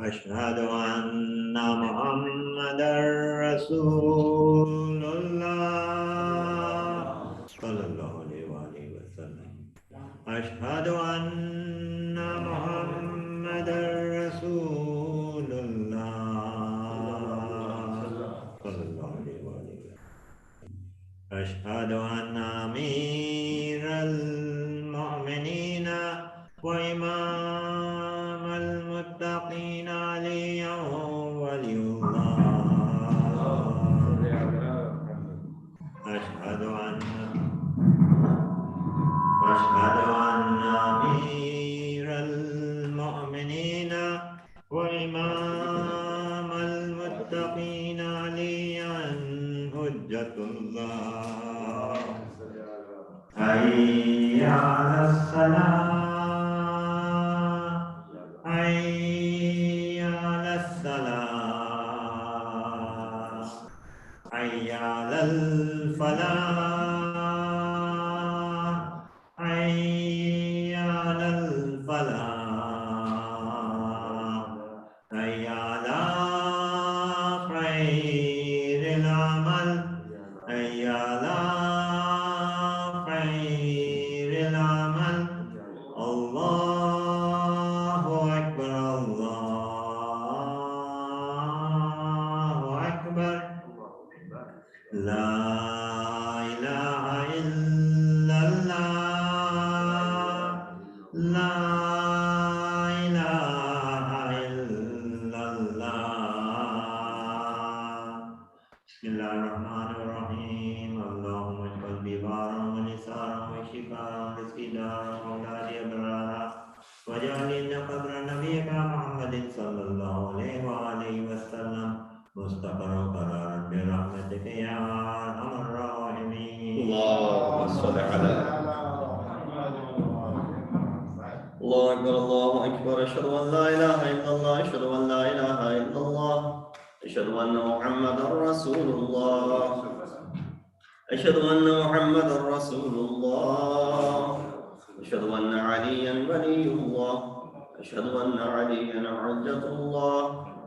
أشهد أن محمدا رسول الله صلى الله عليه وسلم. أشهد أن محمدا رسول الله صلى الله عليه وسلم. أشهد أن أمير المؤمنين وإمام المتقين علي ولي الله. أشهد أن أمير المؤمنين وإمام المتقين عليا حجة الله. حي على الصلاة، حي على الصلاة، حي على الفلاح، حي على الفلاح، حي على خير العمل، حي على خير العمل. الله أكبر، الله أكبر. لا إله إلا الله، لا إله إلا الله. بسم الله الرحمن الرحيم. اللهم اجعل ببارا ونسارا وشفاء ورزقا وأولاد أبرارا، واجعل إن قبر نبيك محمد صلى الله عليه وآله وسلم مستقرا قرارا برحمتك يا أرحم الراحمين. اللهم صل على الله أكبر، الله أكبر. أشهد أن لا إله إلا الله، أشهد أن لا إله إلا الله، أشهد أن محمدا رسول الله، أشهد أن محمدا رسول الله، أشهد أن عليا ولي الله، أشهد أن عليا حجة الله.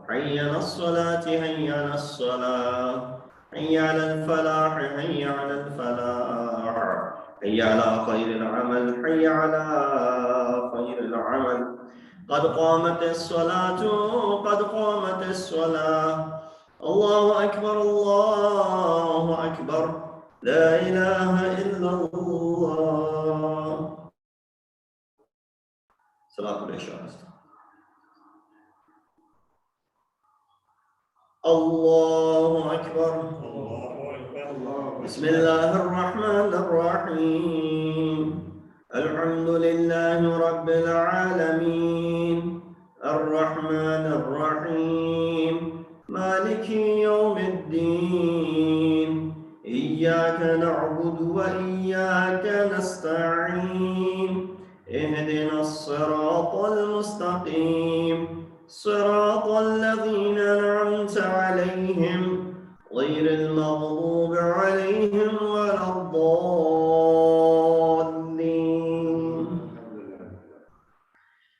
حي على الصلاة، حي على الصلاة، حي على الفلاح، حي على الفلاح، حي على خير العمل، حي على خير العمل. قد قامت الصلاة، قد قامت الصلاة. الله أكبر، الله أكبر. لا إله إلا الله. صلاة العشاء. الله أكبر، بسم الله الرحمن الرحيم. الحمد لله رب العالمين، الرحمن الرحيم، مالك يوم الدين. إياك نعبد وإياك نستعين. اهدنا الصراط المستقيم، صراط الذين أنعمت عليهم غير المغضوب عليهم ولا الضالين.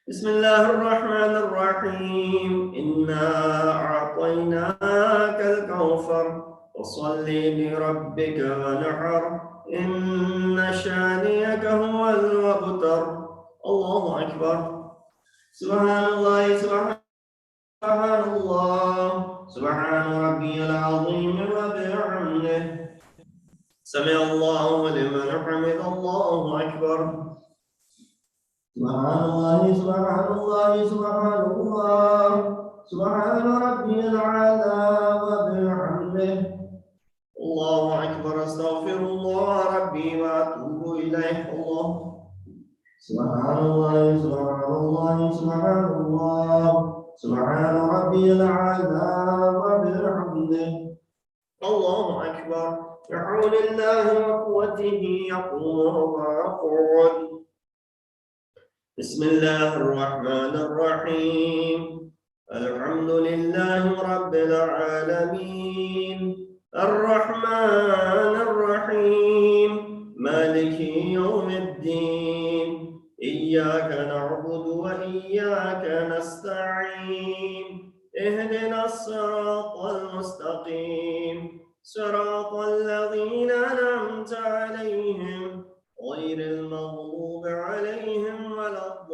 بسم الله الرحمن الرحيم. إنا أعطيناك الكوثر فصل لربك وانحر، إن شانئك هو الأبتر. الله أكبر. سبحان الله، سبحان الله، سبحان ربي العظيم وبحمده. سمع الله لمن حمد. الله أكبر. سبحان الله، سبحان الله، سبحان الله، سبحان ربي الأعلى وبحمده. الله أكبر. أستغفر الله ربي وأتوب إليه. الله سبحان الله، سبحان الله، سبحان الله، سبحان ربي الأعلى وبحمده. الله أكبر. بحول الله وقوته يقول ويقول. بسم الله الرحمن الرحيم. الحمد لله رب العالمين الرحمن الرحيم مالك يوم الدين إياك نعبد وإياك نستعين اهدنا الصراط المستقيم صراط الذين أنعمت عليهم غير المغضوب عليهم ولا الضالين.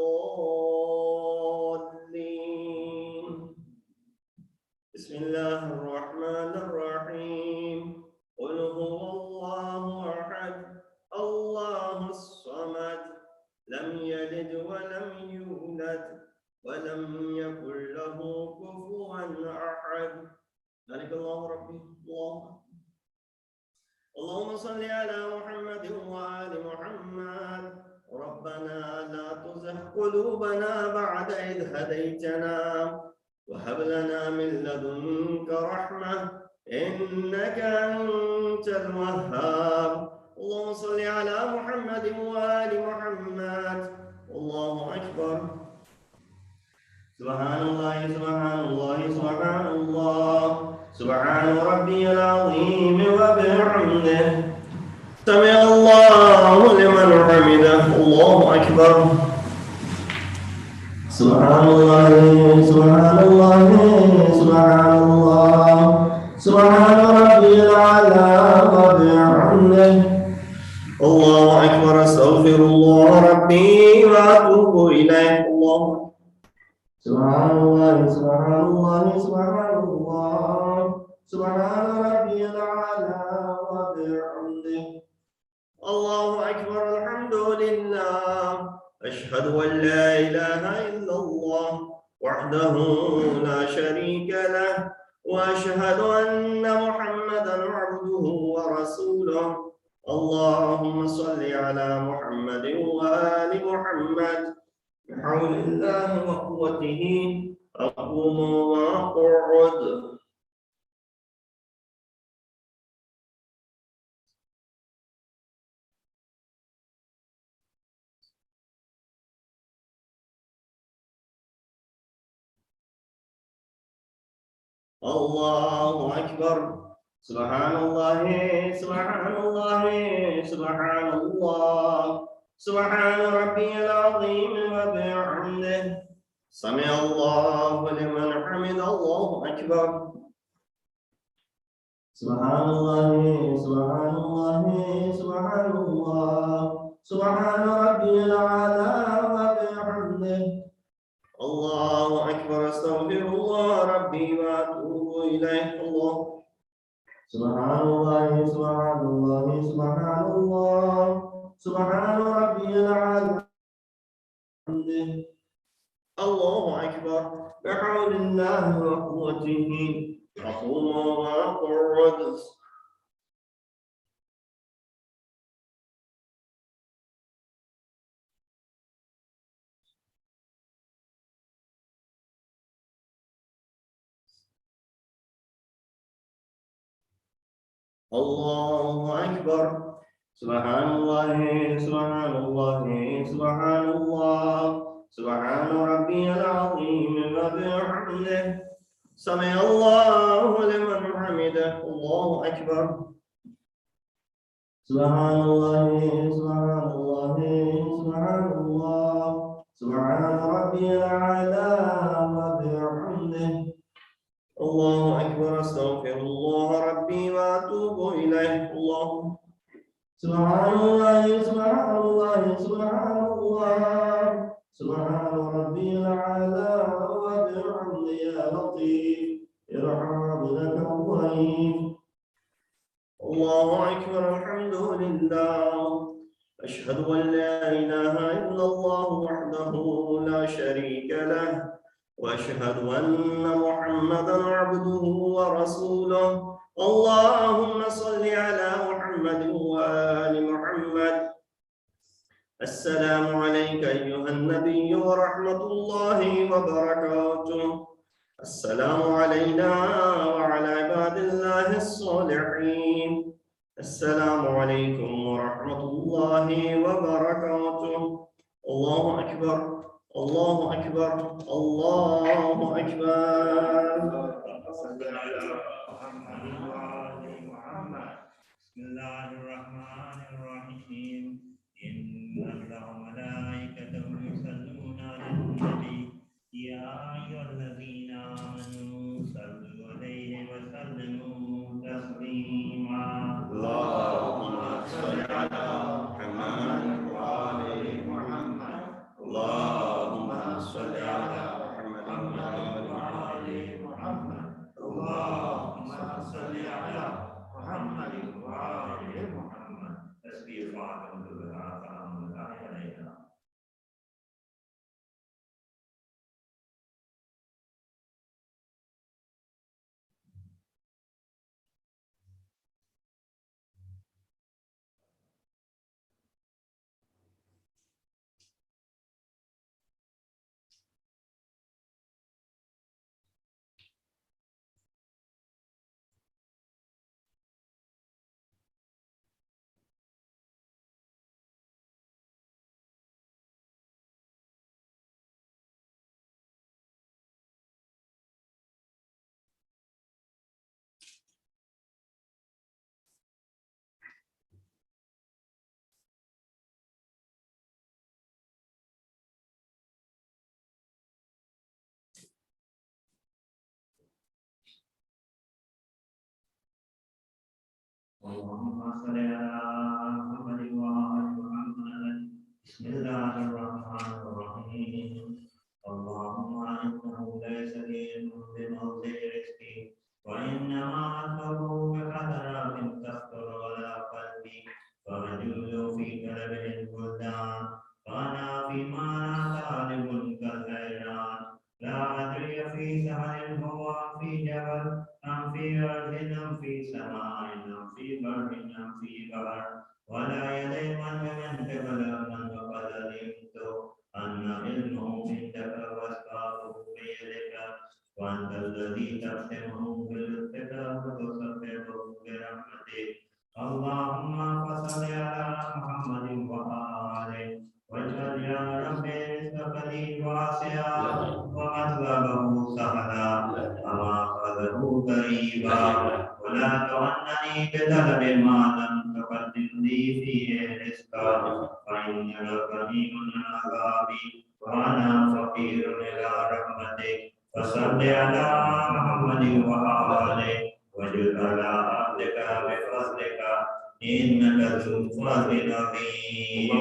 بسم الله الرحمن الرحيم قل هو الله أحد الله الصمد لم يلد ولم يولد ولم يكن له كفوا أحد. ذلك الله ربي الله. اللهم صل على محمد وآل محمد. ربنا لا تزغ قلوبنا بعد إذ هديتنا وهب لنا من لدنك رحمة إنك أنت الوهاب. اللهم صل على محمد وآل محمد. الله أكبر. سبحان الله سبحان الله سبحان الله سبحان ربي العظيم وبحمده سمع الله لمن حمده. الله أكبر. سبحان الله سبحان الله سبحان الله سبحان ربي الأعلى وبحمده. الله أكبر. أستغفر الله ربي وأتوب إليه. الله سبحان الله سبحان الله سبحان الله سبحان ربي الأعلى وبحمده. الله أكبر. الحمد لله. أشهد أن لا إله إلا الله وحده لا شريك له وأشهد أن محمدا عبده ورسوله. اللهم صل على محمد وآل محمد. بحول الله وقوته أقوم وأقعد. الله أكبر. سبحان الله سبحان الله سبحان الله سبحان ربي العظيم وبحمده سمع الله لمن حمد. الله أكبر. سبحان الله سبحان الله سبحان الله سبحان ربي الأعلى وبحمده. الله أكبر. أستغفر الله ربي وأتوب إليه. الله سبحان الله سبحان الله سبحان الله سبحان ربي الأعلى. الله أكبر. بحول الله وقوته أقوم وأقعد. الله أكبر. سبحان الله سبحان الله سبحان الله سبحان ربي العظيم وبحمده سمع الله لمن حمده. الله أكبر. سبحان الله سبحان الله سبحان الله سبحان ربي الأعلى وبحمده. الله أكبر. أستغفر الله ربي وأتوب إليه. الله سبحان الله سبحان الله سبحان الله سبحان ربي الأعلى وبحمده. يا لطيف ارحم عبدك الضعيف. الله أكبر. الحمد لله. أشهد أن لا إله إلا الله وحده لا شريك له وأشهد أن محمدا عبده ورسوله. اللهم صل على محمد وآل محمد. السلام عليك أيها النبي ورحمة الله وبركاته. السلام علينا وعلى عباد الله الصالحين. السلام عليكم ورحمة الله وبركاته. الله أكبر الله أكبر الله أكبر. صل على محمد وآل محمد. بسم الله الرحمن الرحيم. إن الله وملائكته يصلون على النبي يا أيها الذين آمنوا صلوا عليه وسلموا تسليما. اللهم صل على محمد وآل محمد. اللهم صل على محمد وآل محمد. اللهم صل على محمد وآل محمد. تسبيح فاطمة الزهراء سلام الله عليها. اللهم صل على محمد وآل محمد. بسم الله الرحمن الرحيم. اللهم إنه ليس لي بموضع رزقي وإنما أطلبه بحضرات تخطر على قلبي فأجول في طلب البلدان فأنا فيما لا طالب كالحيران لا أدري في سهل هو في جبل أم في أرض أم في سماء أم في بر أم في بحر ولا يدري من بمن قبل من وقد علمت أن علمه عندك وأسبابه بيدك وأنت الذي تقسمه بلطفك وتصرفه برحمتك. اللهم فصل على محمد وآله واجعل يا رب رزقك لي واسعا ومطلبه سهلا ومأخذه قريبا ولا تعنني بطلب ما لم تقدم لي فيه رزقا فإنك غني عن عذابي وأنا فقير إلى رحمتك. فصل على محمد وآله واجعل على عبدك بفضلك إنك ذو فضل عظيم.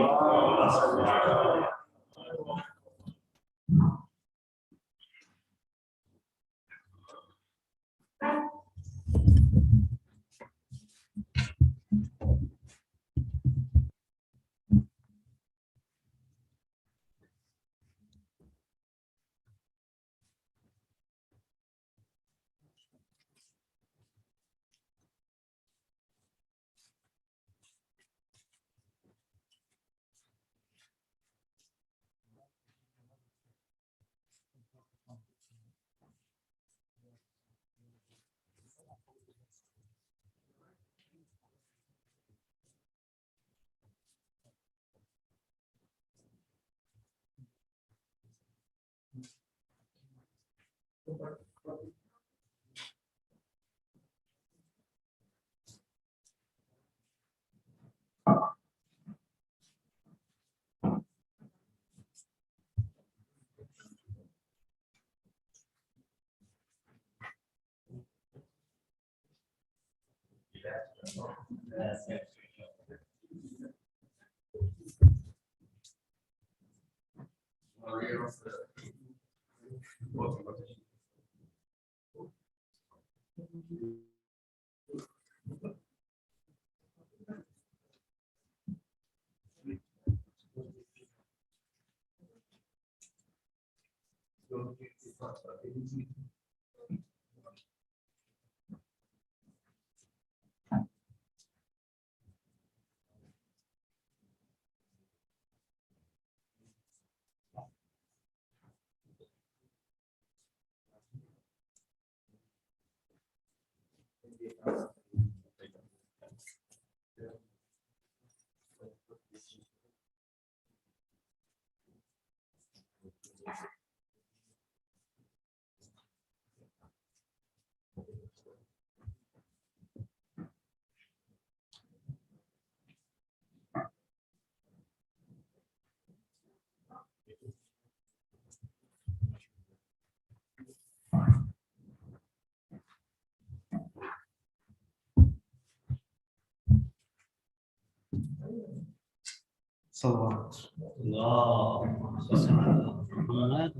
صلوات. اللهم صل على محمد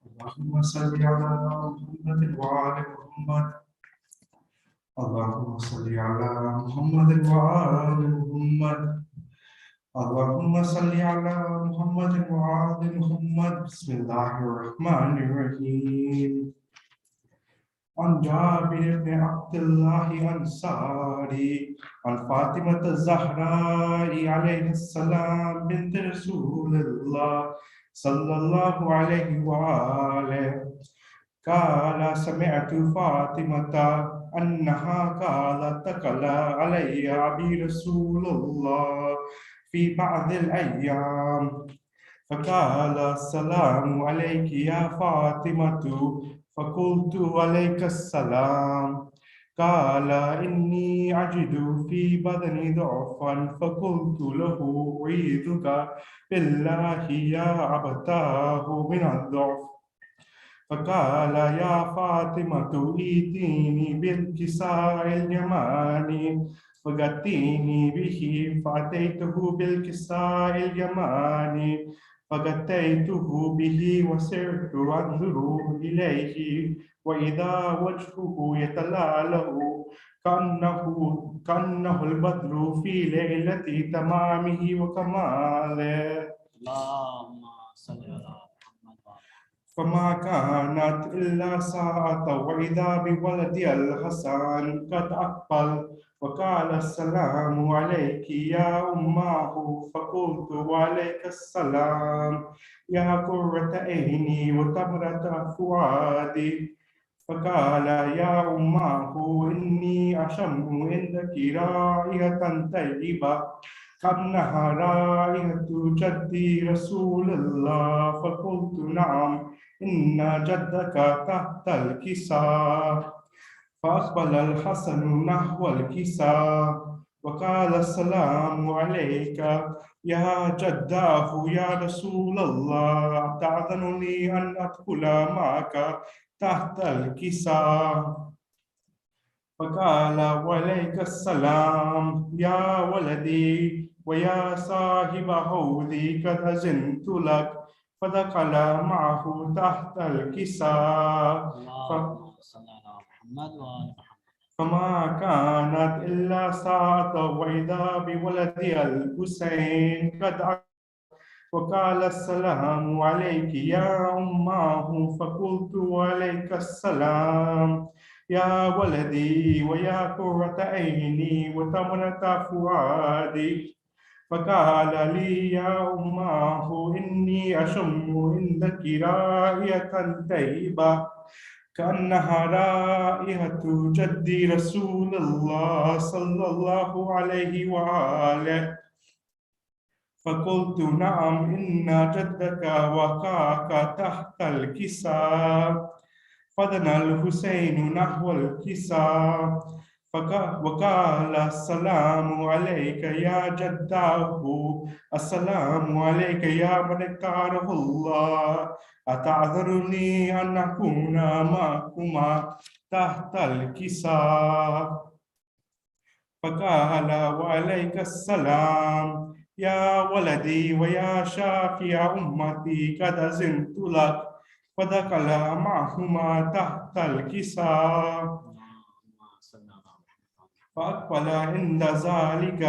اللهم صل على محمد وعلى محمد. اللهم صل على محمد وعلى محمد. اللهم صل على محمد وعلى محمد. بسم الله الرحمن الرحيم. عن جابر بن عبد الله الأنصاري عن فاطمة الزهراء عليه السلام بنت رسول الله صلى الله عليه وآله قال سمعت فاطمة أنها قالت دخل علي أبي رسول الله في بعض الأيام فقال السلام عليك يا فاطمة فقلت عليك السلام قال إني أجد في بدني ضعفا فقلت له أعيذك بالله يا أبتاه من الضعف فقال يا فاطمة ائتيني بالكساء اليماني فغطيني به فأتيته بالكساء اليماني فغطيته به وسرت أنظر إليه وإذا وجهه يتلألأ كأنه البدر في ليلة تمامه وكماله. اللهم صل على محمد فما كانت إلا ساعة وإذا بولدي الحسن قد أقبل وقال السلام عليك يا أماه فقلت وعليك السلام يا قرة عيني وتمرة فؤادي فقال يا أماه إني أشم عندك رائحة طيبة كأنها رائحة جدي رسول الله فقلت نعم إن جدك تحت الكساء فأقبل الحسن نحو الكساء وقال السلام عليك يا جداه يا رسول الله أتأذن لي أن أدخل معك تحت الكساء فقال وعليك السلام يا ولدي ويا صاحب حوضي قد أذنت لك فدخل معه تحت الكساء اللهم صل على محمد وآل محمد. فما كانت إلا ساعة وإذا بولدي الحسين قد وقال السلام عليك يا أماه فقلت عليك السلام يا ولدي ويا قرة عيني وتمرة فؤادي فقال لي يا أماه إني أشم عندك رائحة طيبة كأنها رائحة جدي رسول الله صلى الله عليه وآله فقلت نعم إن جدك وقعك تحت الكساء فدنا الحسين نحو الكساء وقال السلام عليك يا جداه السلام عليك يا من اختاره الله أتعذرني أن أكون معكما تحت الكساء فقال وعليك السلام يا ولدي ويا شافي أمتي قد أذنت لك فدخل معهما تحت الكساء فأقبل عند ذلك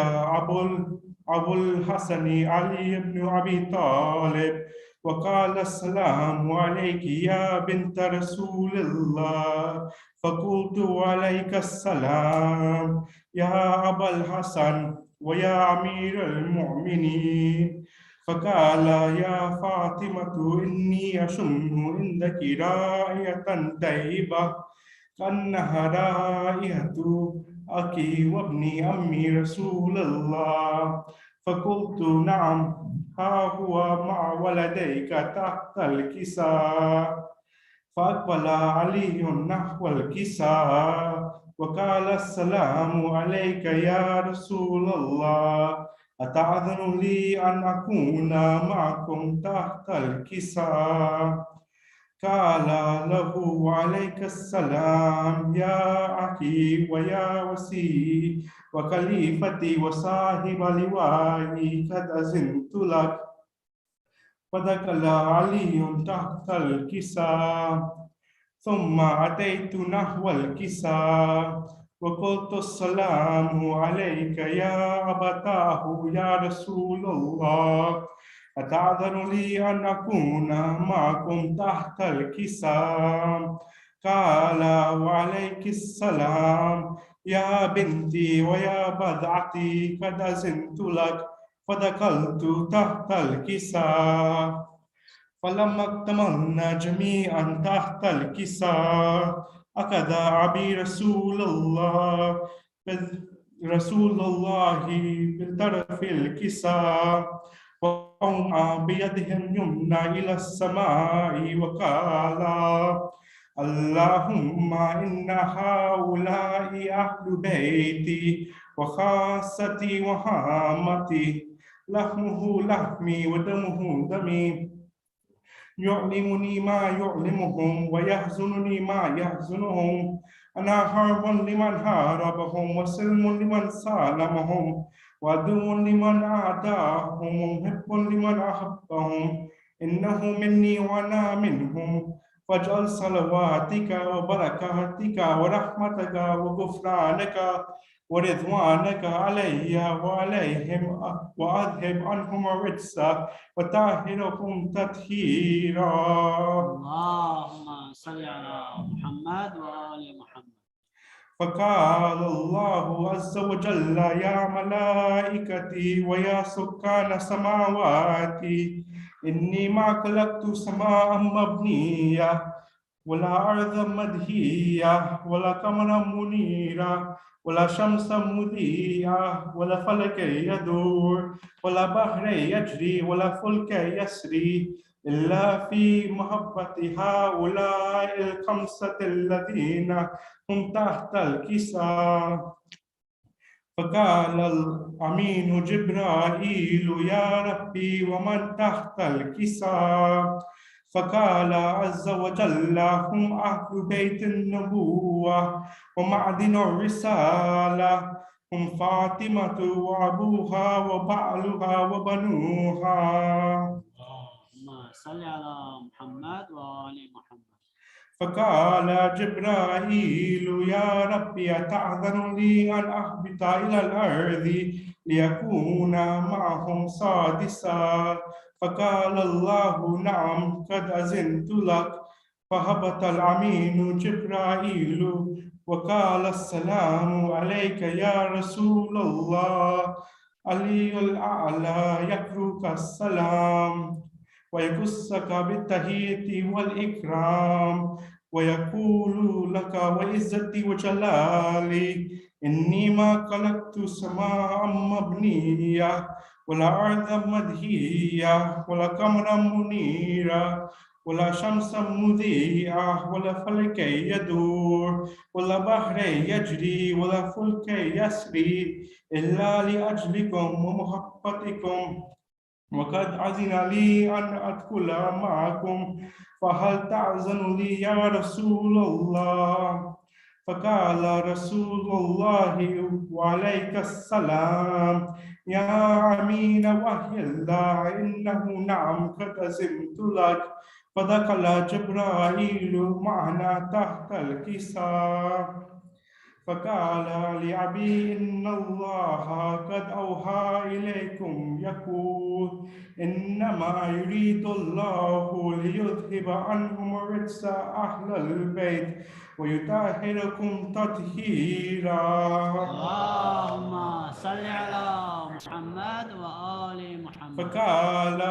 أبو الحسن علي بن أبي طالب وقال السلام عليك يا بنت رسول الله فقلت عليك السلام يا أبا الحسن ويا أمير المؤمنين فقال يا فاطمة إني أشم عندك رائحة طيبة كأنها رائحة أخي وابن أمي رسول الله فقلت نعم ها هو مع ولديك تحت الكساء فأقبل علي نحو الكساء وقال السلام عليك يا رسول الله أتأذن لي أن أكون معكم تحت الكساء قال له عليك السلام يا أخي ويا وخليفتي وصاحب لوائي قد أذنت لك. فدخل علي تحت الكساء ثم أتيت نحو الكساء وقلت السلام عليك يا أبتاه يا رسول الله، أتعذر لي أن أكون معكم تحت الكساء؟ قال وعليك السلام يا بنتي ويا بضعتي قد أذنت لك. فدخلت تحت الكساء فلما اكتملنا جميعا تحت الكساء أخذ أبي رسول الله بطرف الكساء وقام بيده اليمنى إلى السماء وقال اللهم إن هؤلاء أهل بيتي وخاصتي وهامتي، لحمه لحمي ودمه دمي، يعلمني ما يعلمهم ويحزنني ما يحزنهم. أنا حرب لمن حاربهم وسلم لمن سالمهم وعدو لمن أعداهم ومحب لمن أحبهم. إنه مني وأنا منهم، فاجعل صلواتك وبركاتك ورحمتك وغفرانك ورضوانك علي وعليهم، وأذهب عنهم الرجس وطهرهم تطهيرا. اللهم صل على محمد وآل محمد. فقال الله عز وجل يا ملائكتي ويا سكان سماواتي إني ما خلقت سماء مبنية ولا أرض مدهية ولا قمرا منيرا ولا شمس مضيئة ولا فلك يدور ولا بحر يجري ولا فلك يسري إلا في محبة هؤلاء الخمسة الذين هم تحت الكساء. فقال الأمين جبرائيل يا ربي ومن تحت الكساء؟ فقال عز وجل هم أهل بيت النبوة ومعدن الرسالة، هم فاطمة وأبوها وبعلها وبنوها. اللهم صل على محمد وآل محمد. فقال جبرائيل يا ربي أتأذن لي أن أهبط إلى الأرض ليكون معهم سادسا؟ فقال الله نعم قد أذنت لك. فهبط الأمين جبرائيل وقال السلام عليك يا رسول الله. علي الأعلى يقرؤك السلام ويقصك بالتحية والإكرام ويقول لك وعزتي وجلالي إني ما خلقت سماء مبنية ولا أرض مدهية ولا قمرا منيرا ولا شمس مضيئة ولا فلك يدور ولا بحر يجري ولا فلك يسري إلا لأجلكم ومحبتكم، وقد أذن لي أن أدخل معكم، فهل تأذن لي يا رسول الله؟ فقال رسول الله وعليك السلام يا أمين وحي الله إنه نعم قد أذنت لك. فدخل جبرائيل معنا تحت الكساء فقال لأبي إن الله قد أوحى إليكم يقول إنما يريد الله ليذهب عنهم رجس أهل البيت ويطهركم تطهيرا. اللهم صل على محمد وآل محمد. فقال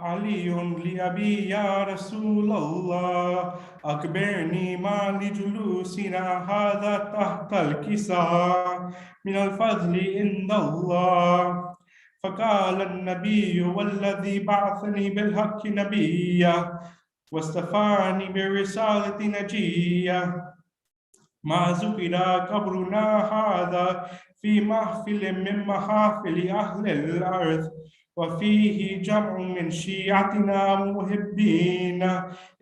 علي لأبي يا رسول الله أخبرني ما لجلوسنا هذا تحت الكساء من الفضل عند الله. فقال النبي والذي بعثني بالحق نبيا واصطفاني بالرسالة نجيا ما ذكر قبرنا هذا في محفل من محافل أهل الأرض وفيه جمع من شيعتنا محبين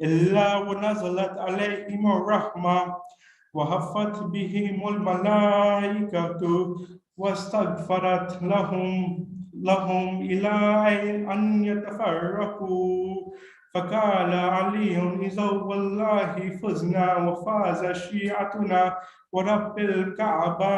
إلا ونزلت عليهم الرحمة وهفت بهم الملائكة واستغفرت لهم إلى أن يتفرقوا. فقال علي إذا والله فزنا وفاز شيعتنا ورب الكعبة.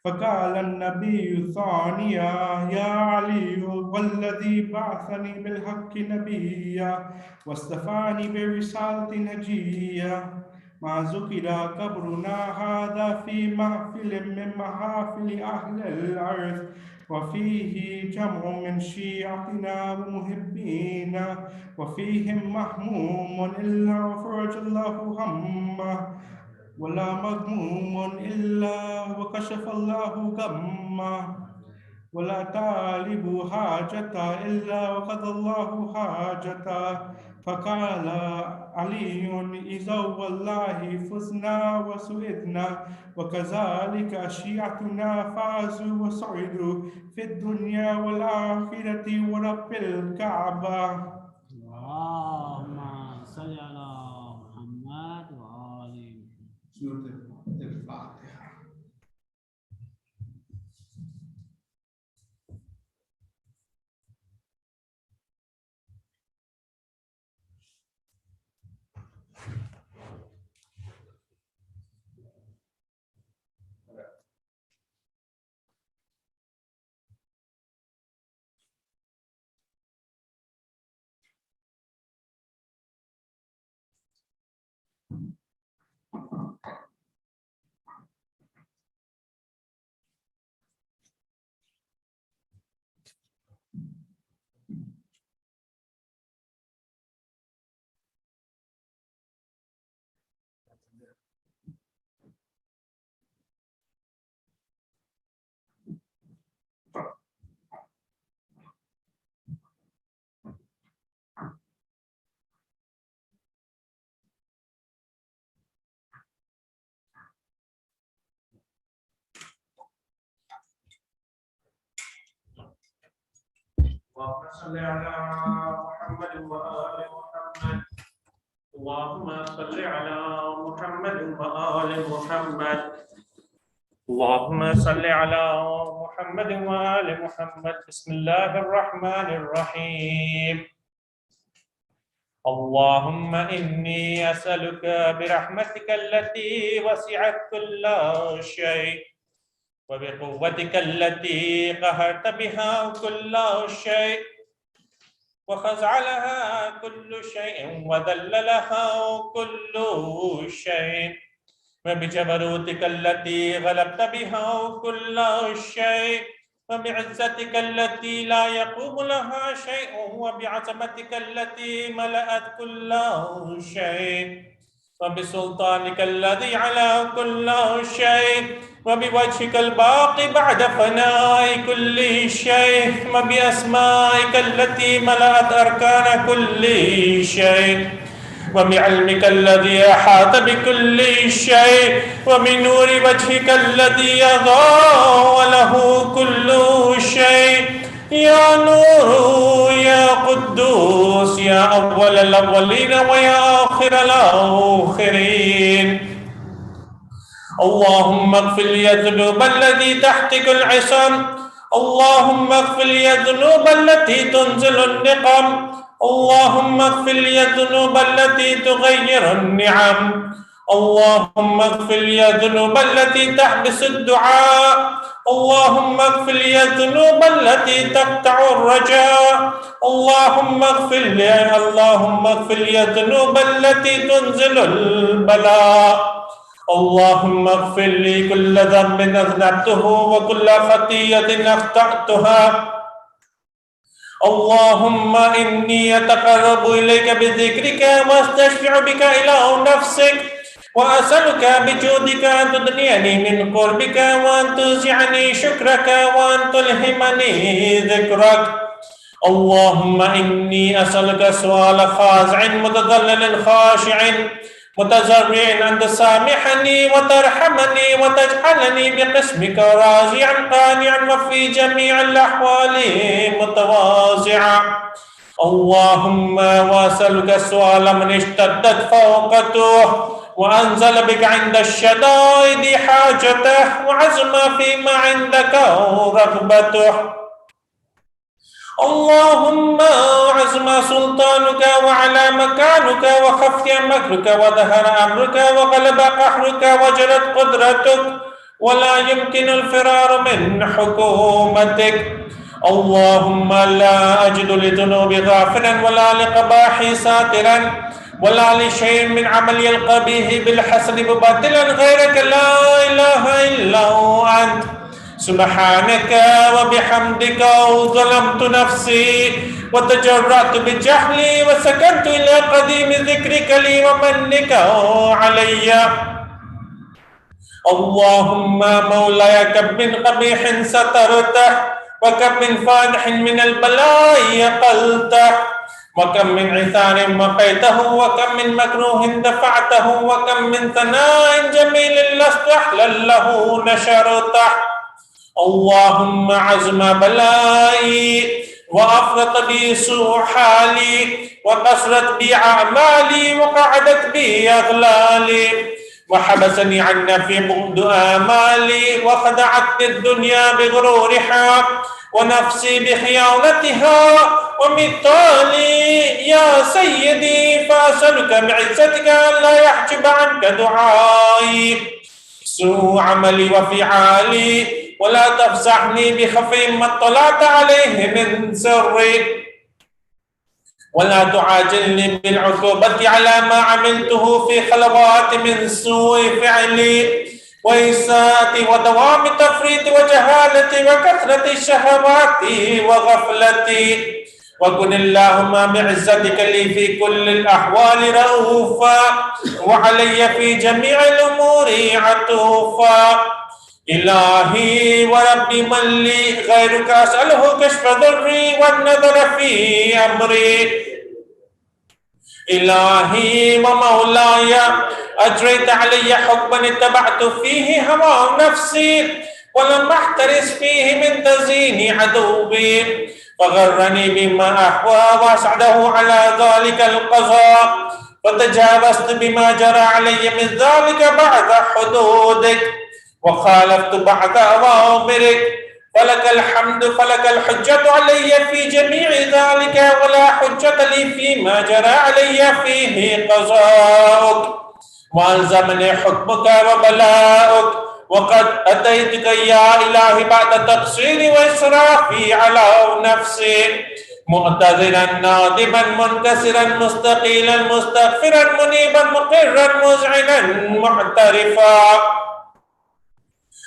فقال النبي ثانيا يا علي والذي بعثني بالحق نبيا واصطفاني برسالة نجيا ما ذكر قبرنا هذا في محفل من محافل أهل الأرض وفيه جمع من شيعتنا ومحبينا وفيهم محموم إلا فرج الله همه ولا مغموم إلا وكشف الله غمه ولا طالب حاجة إلا وقضى الله حاجته. فقال علي إذا والله فزنا وسعدنا وكذلك شيعتنا فازوا وسعدوا في الدنيا والآخرة ورب الكعبة. اللهم صل على محمد وآل سورة الفاتحة. اللهم صل على محمد وآل محمد. اللهم صل على محمد وآل محمد. اللهم صل على محمد وآل محمد. بسم الله الرحمن الرحيم. اللهم إني أسألك برحمتك التي وسعت كل شيء وبقوتك التي قهرت بها كل شيء وخضع لها كل شيء وذل لها كل شيء وبجبروتك التي غلبت بها كل شيء وبعزتك التي لا يقوم لها شيء وبعظمتك التي ملأت كل شيء وبسلطانك الذي على كل شيء وبوجهك الباقي بعد فناء كل شيء وبأسمائك التي ملأت أركان كل شيء وبعلمك الذي أحاط بكل شيء وبنور وجهك الذي أضاء له كل شيء. يا نور يا قدوس يا أول الأولين ويا آخر الآخرين. اللهم اغفر لي الذنوب التي تحتك العصام. اللهم اغفر لي الذنوب التي تنزل النقم. اللهم اغفر لي الذنوب التي تغير النعم. اللهم اغفر لي الذنوب التي تحبس الدعاء. اللهم اغفر لي الذنوب التي تقطع الرجاء. اللهم اغفر لي الذنوب التي تنزل البلاء. اللهم اغفر لي كل ذنب أذنبته وكل خطيئة أخطأتها. اللهم إني أتقرب إليك بذكرك واستشفع بك إلى نفسك وأسألك بجودك أن تدنيني من قربك وأن تزعني شكرك وأن تلهمني ذكرك. اللهم إني أسألك سؤال خاضع متذلل خاشع متزرع أن تسامحني وترحمني وتجعلني بقسمك راضيا قانعا وفي جميع الأحوال متواضعا. اللهم وأسألك السؤال من اشتدت فوقته وأنزل بك عند الشدائد حاجته وعزم فيما عندك رغبته. اللهم عزم سلطانك وعلى مكانك وخفي مكرك وظهر أمرك وغلب قهرك وجرت قدرتك ولا يمكن الفرار من حكومتك. اللهم لا أجد لذنوب غافرا ولا لقباحي ساترا ولا لشيء من عملي القبيح بالحسن مبدلا غيرك لا إله إلا أنت سبحانك وبحمدك. ظلمت نفسي وتجرأت بجهلي وسكنت إلى قديم ذكرك لي ومنك علي. اللهم مولاي كم من قبيح سترته وكم من فادح من البلاء يقلته وكم من عثار وقيته وكم من مكروه دفعته وكم من ثناء جميل لست أحلا له نشرته. اللهم عزم بلائي وأفرط بي سوء حالي وقصرت بي أعمالي وقعدت بي أغلالي وحبسني عن نفي بعد آمالي وخدعتني الدنيا بغرورها ونفسي بخيانتها ومثالي يا سيدي فأسألك بعزتك أن لا يحجب عنك دعائي سوء عملي وفعالي ولا تفزعني بخفي ما اطلعت عليه من سري ولا تعاجلني بالعقوبة على ما عملته في خلوات من سوء فعلي وإساءتي ودوام تفريط وجهالتي وكثرة الشهوات وغفلتي. وكن اللهم بعزتك لي في كل الأحوال رؤوفا وعلي في جميع الأمور عطوفا. إلهي وربي من لي غيرك أسأله كشف ضري والنظر في أمري. إلهي ومولاي أجريت علي حكما اتبعت فيه هوى نفسي ولم أحترس فيه من تزيين عدوي فغرني بما أهوى وأسعده على ذلك القضاء فتجاوزت بما جرى علي من ذلك بعد حدودك وخالفت بعد أوامرك فلك الحمد فلك الحجة علي في جميع ذلك ولا حجة لي فيما جرى علي فيه قضاؤك وألزمني حكمك وبلاؤك وقد أتيتك يا إلهي بعد تقصيري وإسرافي على نفسي معتذرا نادما منكسرا مستقيلا مستغفرا منيبا مقرا مذعنا معترفا.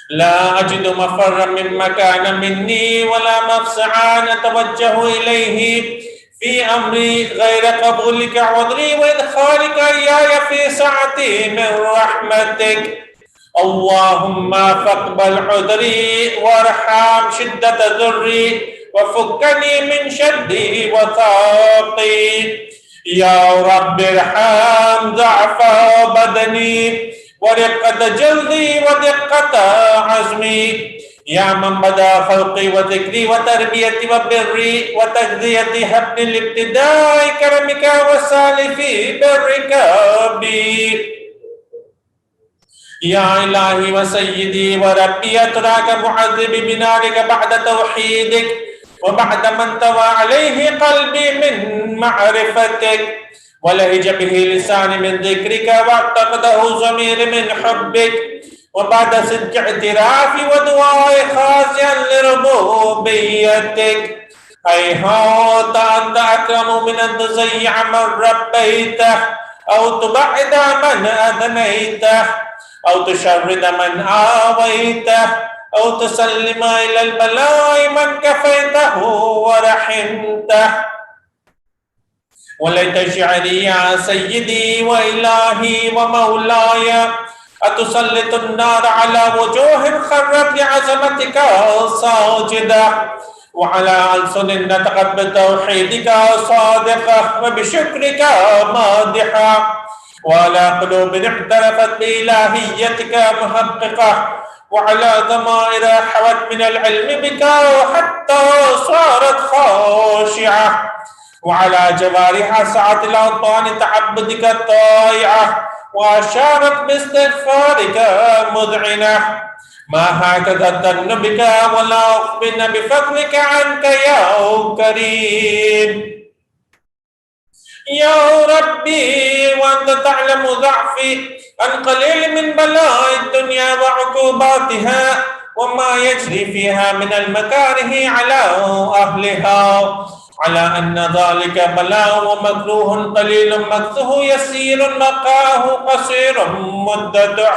لا أجد مفرا مما كان مني ولا مفزعا أتوجه إليه في أمري غير قبولك عذري وإدخالك إياي في سعتي من رحمتك. اللهم فاقبل عذري وارحم شدة ذري وفكني من شدي وثاقي. يا رب ارحم ضعف بدني ورقة جلدي ودقة عزمي يا من بدا خلقي وذكري وتربيتي وبري وتجزيتي حبل الابتداء كرمك وسالفي برك بي. يا إلهي وسيدي وربي أتراك معذب بنارك بعد توحيدك وبعد من توى عليه قلبي من معرفتك ولهج به لساني من ذكرك واعتقده ضميري من حبك وبعد صدق اعترافي ودعائي خاضعا لربوبيتك. هيهات أنت أكرم من أن تضيع من ربيته أو تبعد من أدنيته أو تشرد من آويته أو تسلم إلى البلاء من كفيته ورحمته. وليت شعري يا سيدي وإلهي ومولاي أتسلط النار على وجوه خرت لعظمتك ساجدة وعلى ألسن نطقت بتوحيدك صادقة وبشكرك مادحة وعلى قلوب اعترفت بإلهيتك محققة وعلى ضمائر حوت من العلم بك حتى صارت خاشعة وعلى جوارح سعة الأوطان تعبدك الطائعة وأشارت باستغفارك مذعنة ما هكذا الظن بك ولا أخبرنا بفضلك عنك يا كريم يا ربي وأنت تعلم ضعفي القليل من بلاء الدنيا وعقوباتها وما يجري فيها من المكاره على أهلها على أن ذلك بلاء ومكروه قليل مكثه يسير بقاءه قصير مدته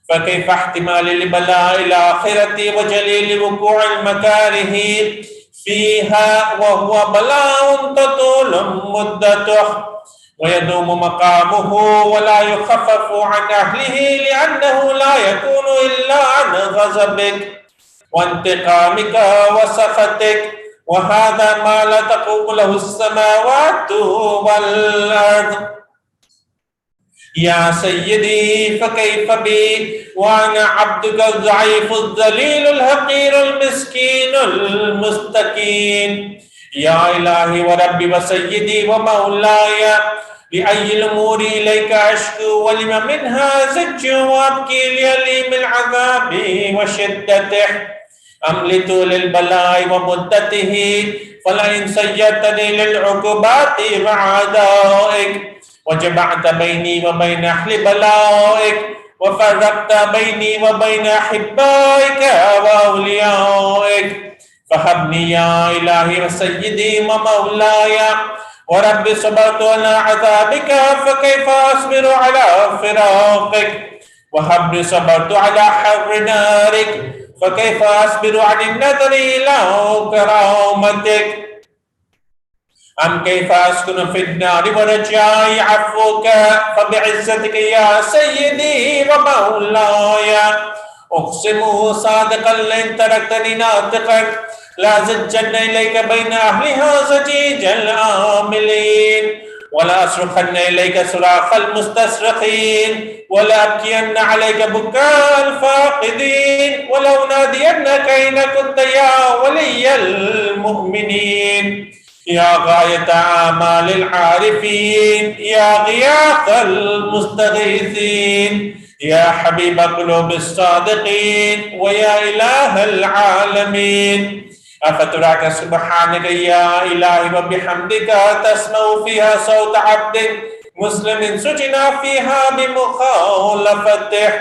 فكيف احتمال لبلاء الآخرة وجليل وقوع المكاره فيها وهو بلاء تطول مدته ويدوم مقامه ولا يخفف عن أهله لأنه لا يكون إلا عن غضبك وانتقامك وسخطك وهذا ما لا تقوم له السماوات والأرض يا سيدي فكيف بي وأنا عبدك الضعيف الذليل الحقير المسكين المستكين يا إلهي وربي وسيدي ومولاي بأي الأمور إليك أشكو ولم منها زج وأبكي لأليم العذاب وشدته أملت للبلاء ومدته فلئن سيرتني للعقوبات مع أعدائك وجمعت بيني وبين أهل بلائك وفرقت بيني وبين أحبائك وأوليائك فهبني يا إلهي وسيدي ومولاي ورب صبرت على عذابك فكيف أصبر على فراقك وهب صبرت على حر نارك فكيف أصبر عن النذر إلى كرامتك أم كيف أسكن في النار ورجاء عفوك فبعزتك يا سيدي ومولاي أقسم صادقا لئن تركتني ناطقا لا زجن إليك بين أهلها زجيج العاملين ولا أصرخن إليك صراخ المستصرخين ولا أبكين عليك بكاء الفاقدين ولو نادينك أين كنت يا ولي المؤمنين يا غاية آمال العارفين يا غياث المستغيثين يا حبيب قلوب الصادقين ويا إله العالمين أفتراك سبحانك يا إلهي وبحمدك تسمع فيها صوت عبد مسلم سجن فيها بمخالفته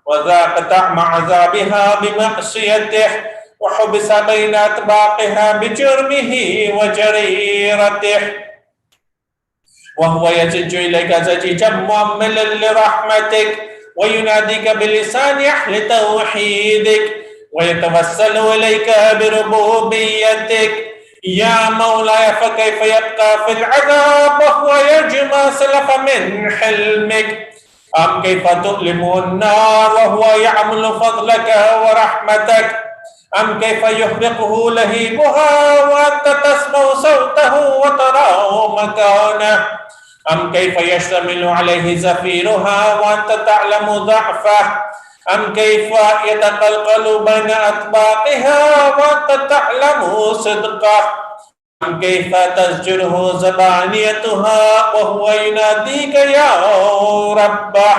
وذاق طعم عذابها بمعصيته وحبس بين أطباقها بجرمه وجريرته وهو يزج إليك زجيجا مؤملا لرحمتك ويناديك بلسان أهل توحيدك ويتوسل إليك بربوبيتك يا مولاي فكيف يبقى في العذاب وهو يرجو ما سلف من حلمك أم كيف تؤلم النار وهو يعمل فضلك ورحمتك أم كيف يحرقه لهيبها وأنت تسمع صوته وتراه مكانه أم كيف يشتمل عليه زفيرها وأنت تعلم ضعفه أم كيف يتقلقل بين أطباقها وأنت تعلم صدقه أم كيف تزجره زبانيتها وهو يناديك يا ربه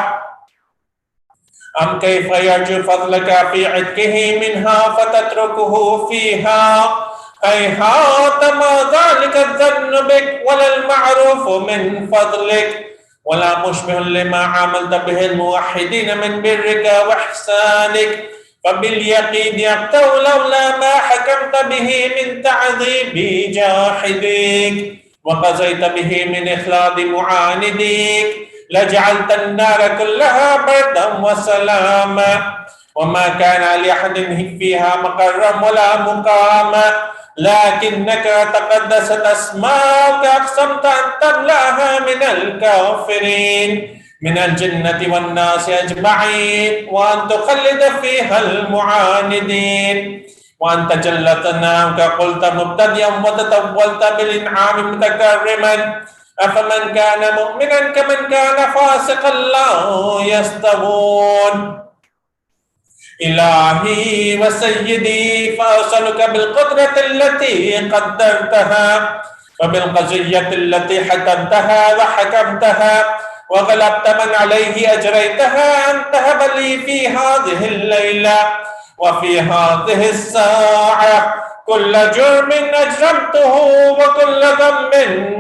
أم كيف يرجو فضلك في عتقه منها فتتركه فيها هيهات ما ذلك الظن بك ولا المعروف من فضلك ولا مشبه لما عاملت به الموحدين من برك وإحسانك فباليقين يقتو لولا ما حكمت به من تعذيب جاحدك وقضيت به من إخلاد معانديك لجعلت النار كلها بردا وسلاما وما كان لأحد فيها مقرا ولا مقاما لكنك تقدست أسماؤك أقسمت أن تملأها من الكافرين من الجنة والناس أجمعين وأن تخلد فيها المعاندين وأنت جل ثناؤك قلت مبتدئا وتطولت بالإنعام متكرما أفمن كان مؤمنا كمن كان فاسقا لا يستوون إلهي وسيدي فأسألك بالقدرة التي قدرتها وبالقضية التي حكمتها وحكمتها وغلبت من عليه أجريتها أن تهب لي في هذه الليلة وفي هذه الساعة كل جرم أجرمته وكل ذنب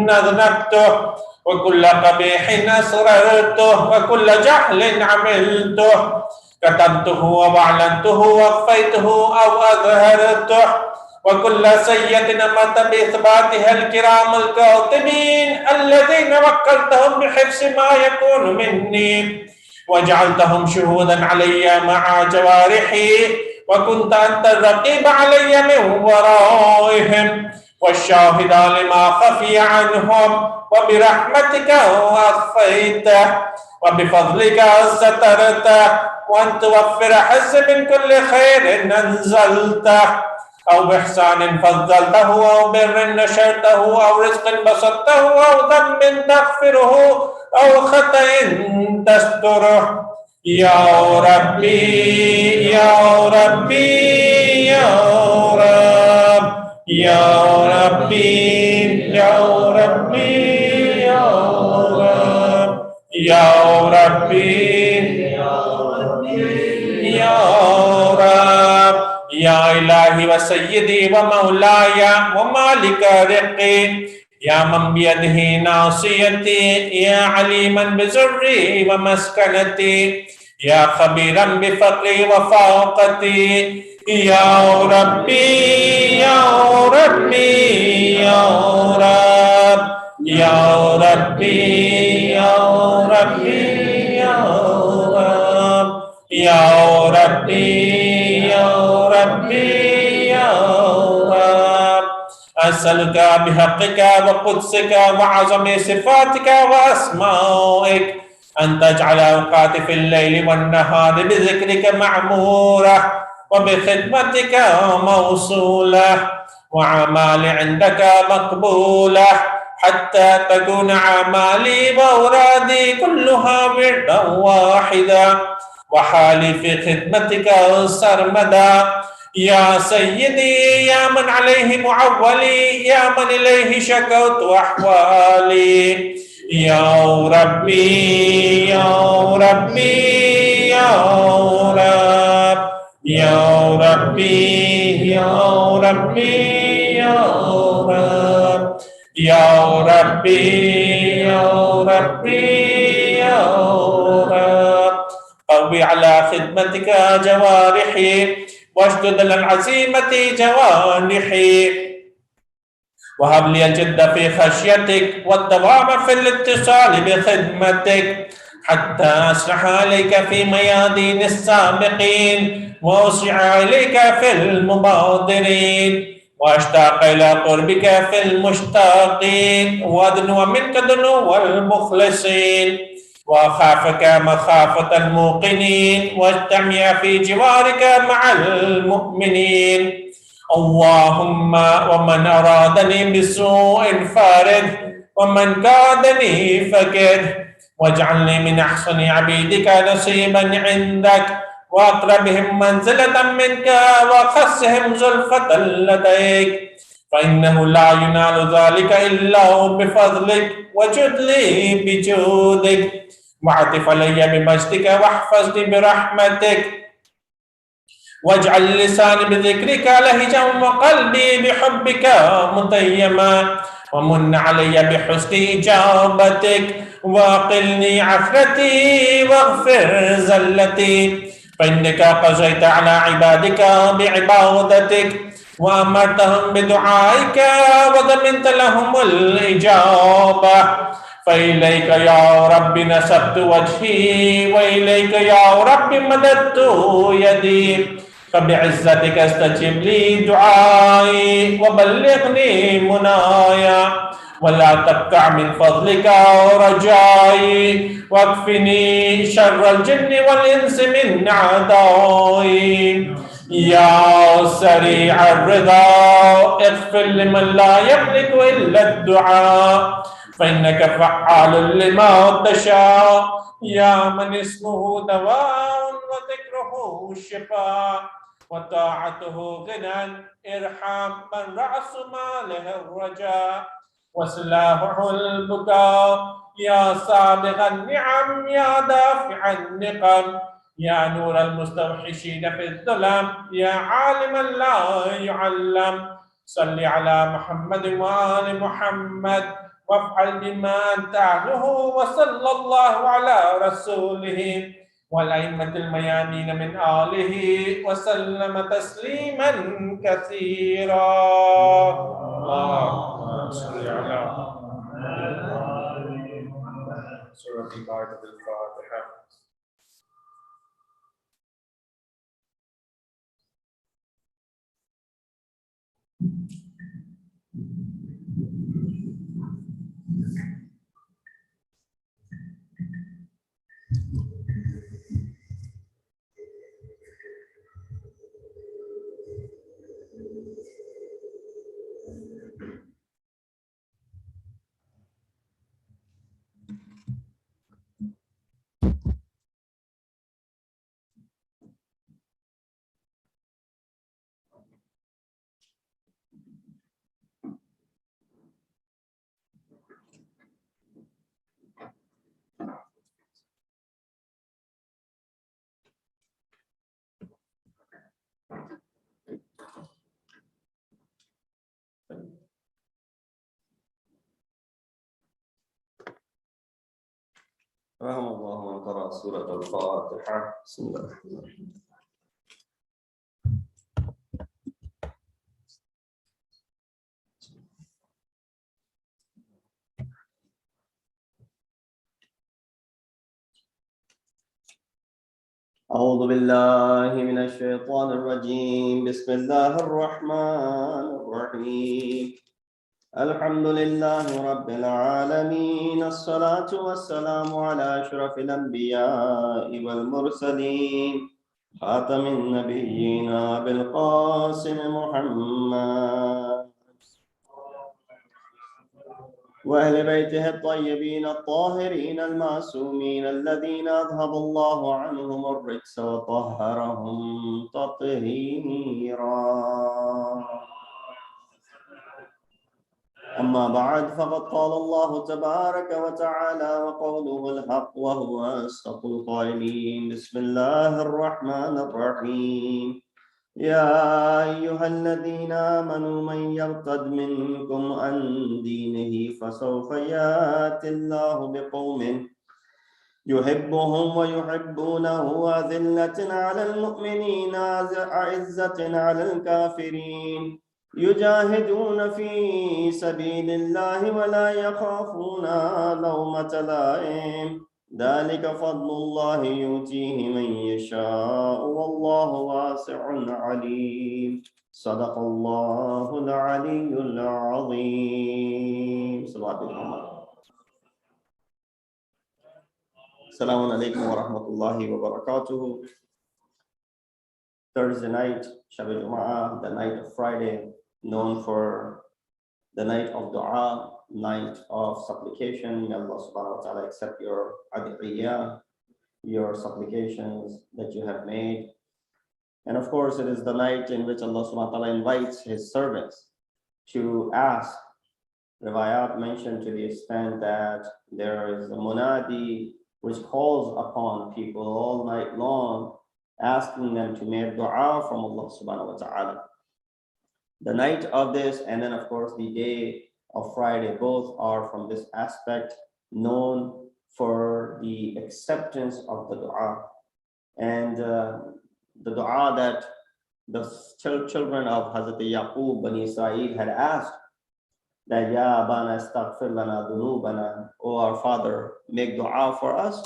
أذنبته وكل قبيح أسررته وكل جهل عملته كتمته وأعلنته وأخفيته أو أظهرته وكل سيئة أمرت بإثباتها الكرام الكاتبين الذين وكلتهم بحفظ ما يكون مني وجعلتهم شهودا علي مع جوارحي وكنت أنت الرقيب علي من ورائهم والشاهد لما خفي عنهم وبرحمتك أخفيته وبفضلك سترته وأن توفر حظ من كل خير أنزلته أو بإحسان فضلته أو بر نشرته أو رزق بسطته أو ذنب تغفره أو خطأ تستره يا ربي يا ربي يا رب يا ربي يا ربي يا رب يا ربي يا رب يا إلهي وسيدي ومولاي ومالك رقي يا من بيده ناصيتي يا عليما بزري ومسكنتي يا خبيرا بفقري وفاقتي يا ربي يا ربي يا رب يا ربي يا ربي يا رب يا ربي يا ربي يا رب أسألك بحقك وقدسك وعظم صفاتك وأسمائك أن تجعل أوقاتي في الليل والنهار بذكرك معمورة وبخدمتك موصولة وأعمالي عندك مقبولة حتى تكون أعمالي وأورادي كلها وردا واحدا وحالي في خدمتك سرمدا يا سيدي يا من عليه معولي يا من إليه شكوت أحوالي يا ربي يا ربي يا رب يا ربي يا ربي يا رب يا ربي يا ربي يا رب قوي على خدمتك جوارحي واشدد للعزيمة جوانحي وهب لي الجد في خشيتك والدوام في الاتصال بخدمتك حتى أسرح عليك في ميادين السابقين وأسرع إليك في المبادرين وأشتاق إلى قربك في المشتاقين وأدنو منك دنو المخلصين وأخافك مخافة الموقنين واجتمع في جوارك مع المؤمنين اللهم ومن أرادني بسوء فارد ومن كادني فكد واجعلني من أحسن عبيدك نصيبا عندك وأقربهم منزلة منك وخصهم زلفة لديك فإنه لا ينال ذلك إلا بفضلك وجد لي بجودك واعطف علي بمجدك واحفظني برحمتك واجعل لساني بذكرك لهجا وقلبي بحبك متيما ومن علي بحسن إجابتك واقلني عثرتي واغفر زلتي فإنك قضيت على عبادك بعبادتك وأمرتهم بدعائك وضمنت لهم الإجابة فإليك يا رب نسبت وجهي وإليك يا رب مددت يدي فبعزتك استجب لي دعائي وبلغني منايا ولا تبقع من فضلك ورجائي واكفني شر الجن والإنس من أعدائي يا سريع الرضا اغفر لمن لا يملك إلا الدعاء فإنك فعال لما تشاء يا من اسمه دواء وذكره شفاء وطاعته غنى ارحم من رأس ماله الرجاء وسلاحه البكاء يا سابغ النعم يا دافع النقم يا نور المستوحشين في الظلام يا عالما لا يعلم صل على محمد وآل محمد وافعل بما أنت أهله وصلى الله على رسوله والأئمة الميامين من آله وسلم تسليما كثيرا اللهم صل على سورة الفاتحة. رحم الله من قرأ سورة الفاتحة. بسم الله الرحمن الرحيم. أعوذ بالله من الشيطان الرجيم. بسم الله الرحمن الرحيم. الحمد لله رب العالمين. الصلاة والسلام على أشرف الأنبياء والمرسلين خاتم النبيين أبي القاسم محمد وأهل بيته الطيبين الطاهرين المعصومين الذين أذهب الله عنهم الرجس وطهرهم تطهيرا. أما بعد فقد قال الله تبارك وتعالى وقوله الحق وهو أصدق القائلين. بسم الله الرحمن الرحيم. يا أيها الذين آمنوا من يرتد منكم عن دينه فسوف يأتي الله بقوم يحبهم ويحبونه أذلة على المؤمنين أعزة على الكافرين يجاهدون في سبيل الله ولا يخافون لومة لائم ذلك فضل الله يؤتيه من يشاء والله واسع عليم. صدق الله العلي العظيم. صلوات الله. Assalamu alaikum wa rahmatullahi wa barakatuh. Thursday night, Shab-e-Jumah, the night of Friday, known for the night of dua, night of supplication. May Allah subhanahu wa ta'ala accept your adiyah, your supplications that you have made. And of course, it is the night in which Allah subhanahu wa ta'ala invites his servants to ask. Riwayat mentioned to the extent that there is a munadi which calls upon people all night long, asking them to make dua from Allah subhanahu wa ta'ala. The night of this, and then of course the day of Friday, both are from this aspect, known for the acceptance of the dua. And the dua that the children of Hazrat Yaqub Bani Israel had asked, that Ya Abana astaghfir lana dhunubana, O our Father, make dua for us.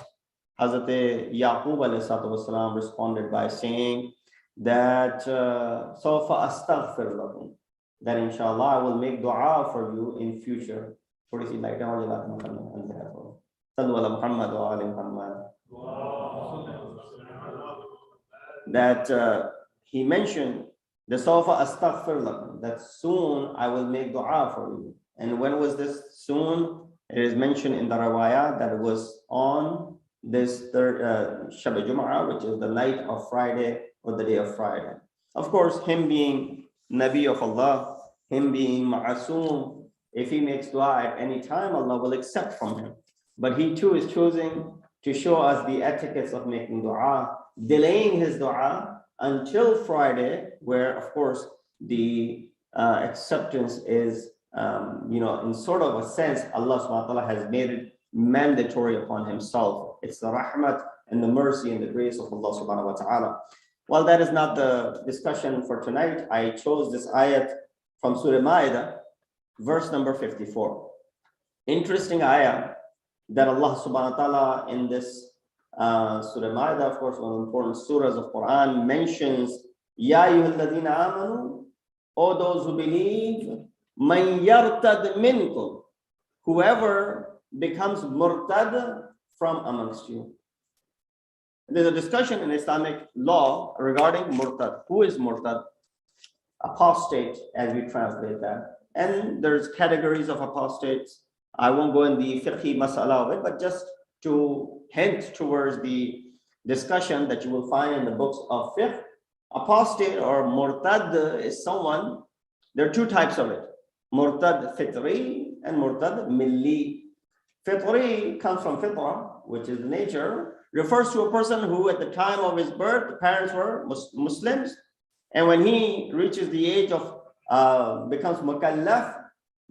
Hazrat Yaqub alayhi salatu wasalam responded by saying that Sawfa astaghfir lakum, that inshallah I will make dua for you in future. Thodi si light ho jala andhera ho. Sallu ala Muhammad wa ali Muhammad. That he mentioned the Sawfa astaghfir lakum, that soon I will make dua for you. And when was this soon? It is mentioned in the Rawaya that it was on this third Shab-e-Jumah, which is the night of Friday or the day of Friday. Of course, him being Nabi of Allah, him being Ma'asum, If he makes dua at any time, Allah will accept from him. But he too is choosing to show us the etiquettes of making dua, delaying his dua until Friday, where of course the acceptance is, in sort of a sense, Allah subhanahu wa ta'ala has made it mandatory upon himself. It's the rahmat and the mercy and the grace of Allah subhanahu wa ta'ala. Well, that is not the discussion for tonight. I chose this ayat from Surah Ma'idah, verse number 54. Interesting ayah that Allah subhanahu wa ta'ala in this Surah Ma'idah, of course, one of the important surahs of Quran, mentions, Ya ayyuhalladhina amanu, O those who believe, man yartad minkum, whoever becomes murtad from amongst you. There's a discussion in Islamic law regarding murtad. Who is murtad? Apostate, as we translate that. And there's categories of apostates. I won't go in the fiqhi masala of it, but just to hint towards the discussion that you will find in the books of fiqh. Apostate or murtad is someone, there are two types of it. Murtad fitri and murtad milli. Fitri comes from fitra, which is nature, refers to a person who at the time of his birth, the parents were Muslims, and when he reaches the age of, becomes mukallaf,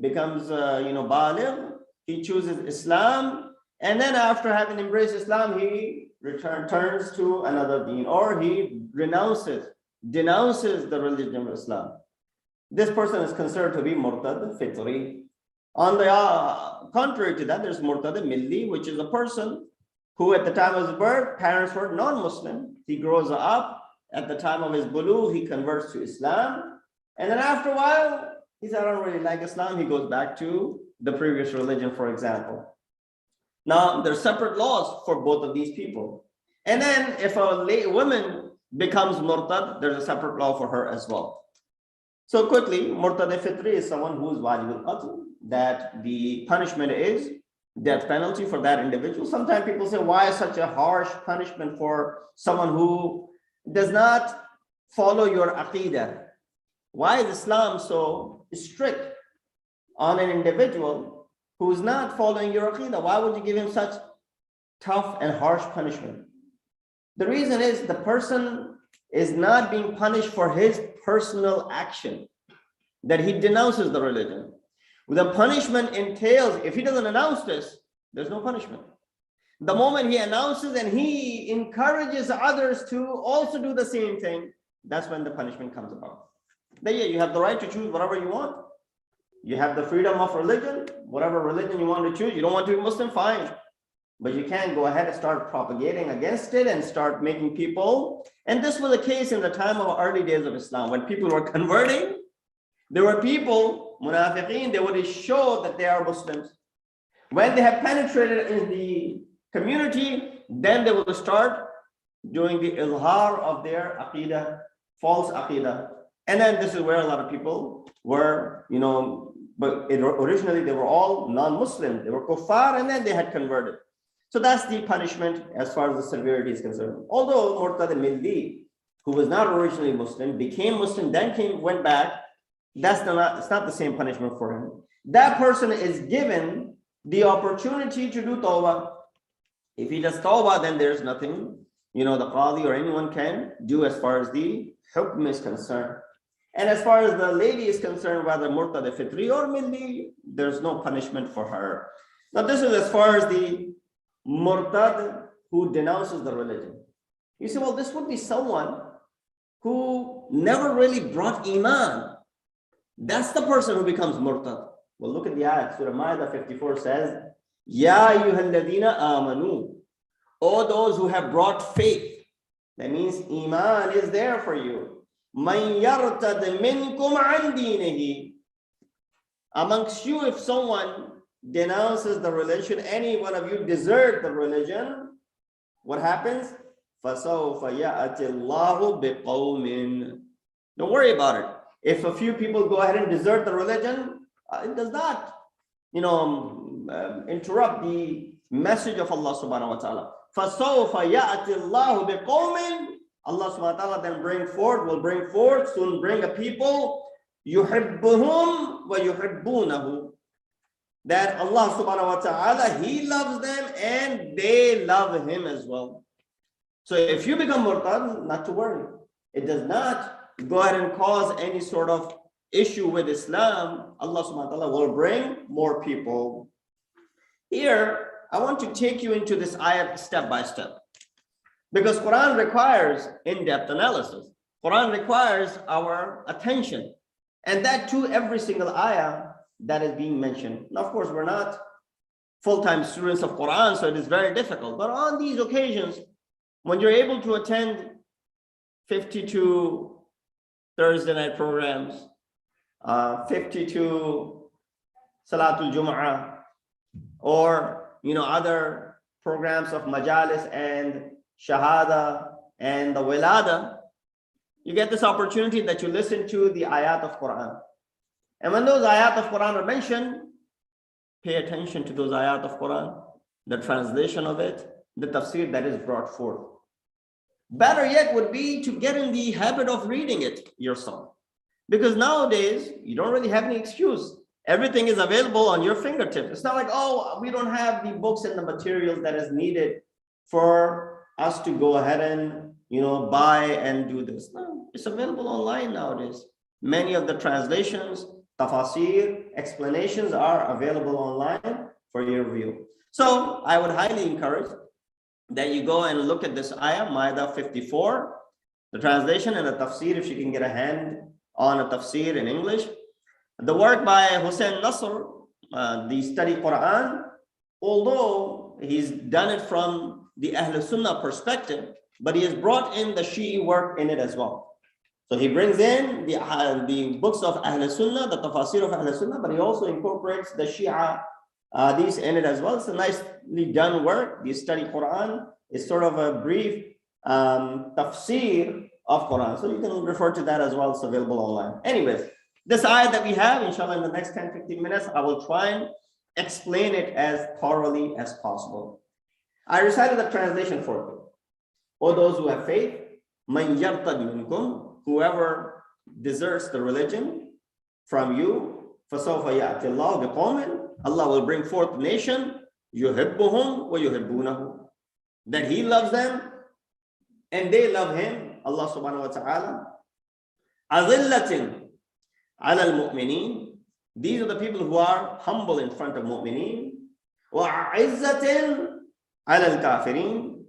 becomes, baligh, he chooses Islam, and then after having embraced Islam, he turns to another deen, or he denounces the religion of Islam. This person is considered to be murtad fitri. On the contrary to that, there's murtad milli, which is a person who at the time of his birth, parents were non-Muslim. He grows up, at the time of his bulugh, he converts to Islam. And then after a while, he said, I don't really like Islam. He goes back to the previous religion, for example. Now, there's separate laws for both of these people. And then if a woman becomes murtad, there's a separate law for her as well. So quickly, murtad fitri is someone who is wajib al-qatl, that the punishment is death penalty for that individual. Sometimes people say, why such a harsh punishment for someone who does not follow your aqidah? Why is Islam so strict on an individual who is not following your aqidah? Why would you give him such tough and harsh punishment? The reason is the person is not being punished for his personal action, that he denounces the religion. The punishment entails, if he doesn't announce this, there's no punishment. The moment he announces and he encourages others to also do the same thing, that's when the punishment comes about. Then yeah, you have the right to choose whatever you want. You have the freedom of religion, whatever religion you want to choose. You don't want to be Muslim, fine. But you can't go ahead and start propagating against it and start making people. And this was the case in the time of early days of Islam. When people were converting, there were people, munafiqeen, they would show that they are Muslims. When they have penetrated in the community, then they will start doing the izhar of their aqidah, false aqidah. And then this is where a lot of people were, but originally they were all non-Muslim. They were kuffar and then they had converted. So that's the punishment as far as the severity is concerned. Although murtad milli, who was not originally Muslim, became Muslim, then went back, it's not the same punishment for him. That person is given the opportunity to do tawbah. If he does tawbah, then there's nothing, the qadi or anyone can do as far as the hukm is concerned. And as far as the lady is concerned, whether murtad fitri or milli, there's no punishment for her. Now this is as far as the murtad who denounces the religion. You say, well, this would be someone who never really brought iman. That's the person who becomes murtad. Well, look at the ayat. Surah Ma'idah 54 says, Ya ayyuhalladhina amanu, O those who have brought faith. That means iman is there for you. Man yartad minkum an dinihi. Amongst you, if someone denounces the religion, any one of you desert the religion, what happens? فَسَوْفَ يَأْتِ اللَّهُ بِقَوْمٍ. Don't worry about it. If a few people go ahead and desert the religion, it does not, interrupt the message of Allah subhanahu wa ta'ala. فَسَوْفَ يَأْتِ اللَّهُ بِقَوْمٍ. Allah subhanahu wa ta'ala then will bring forth, soon bring a people, يُحِبُّهُمْ وَيُحِبُّونَهُ. that Allah subhanahu wa ta'ala, He loves them and they love Him as well. So if you become murtad, not to worry. It does not go ahead and cause any sort of issue with Islam. Allah subhanahu wa ta'ala will bring more people. Here, I want to take you into this ayat step by step. Because Quran requires in-depth analysis. Quran requires our attention. And that too, every single ayah that is being mentioned. Now, of course, we're not full-time students of Quran, so it is very difficult. But on these occasions, when you're able to attend 52 Thursday night programs, 52 Salatul Jum'ah, or other programs of majalis and shahada and the wilada, you get this opportunity that you listen to the ayat of Quran. And when those ayat of Quran are mentioned, pay attention to those ayat of Quran, the translation of it, the tafsir that is brought forth. Better yet would be to get in the habit of reading it yourself. Because nowadays, you don't really have any excuse. Everything is available on your fingertips. It's not like, oh, we don't have the books and the materials that is needed for us to go ahead and buy and do this. No, it's available online nowadays. Many of the translations, tafasir, explanations are available online for your view. So I would highly encourage that you go and look at this ayah, Ma'idah 54, the translation and the tafsir, if you can get a hand on a tafsir in English. The work by Hussein Nasr, the study Quran, although he's done it from the Ahl Sunnah perspective, but he has brought in the Shi'i work in it as well. So he brings in the books of Ahl Sunnah, the tafsir of Ahl Sunnah, but he also incorporates the Shia these in it as well. It's a nicely done work. The study Quran is sort of a brief tafsir of Quran. So you can refer to that as well. It's available online. Anyways, this ayah that we have, inshallah, in the next 10-15 minutes, I will try and explain it as thoroughly as possible. I recited the translation for you. O those who have faith, man yartad minkum, whoever deserts the religion from you, فَسَوْفَ يَأْتِ اللَّهُ بِقَوْمٍ, Allah will bring forth a nation, يُحِبُّهُمْ وَيُحِبُّونَهُ, that He loves them and they love Him, Allah subhanahu wa ta'ala. أَذِلَّةٍ عَلَى الْمُؤْمِنِينَ, these are the people who are humble in front of mu'mineen. وَعِزَّةٍ عَلَى الْكَافِرِينَ,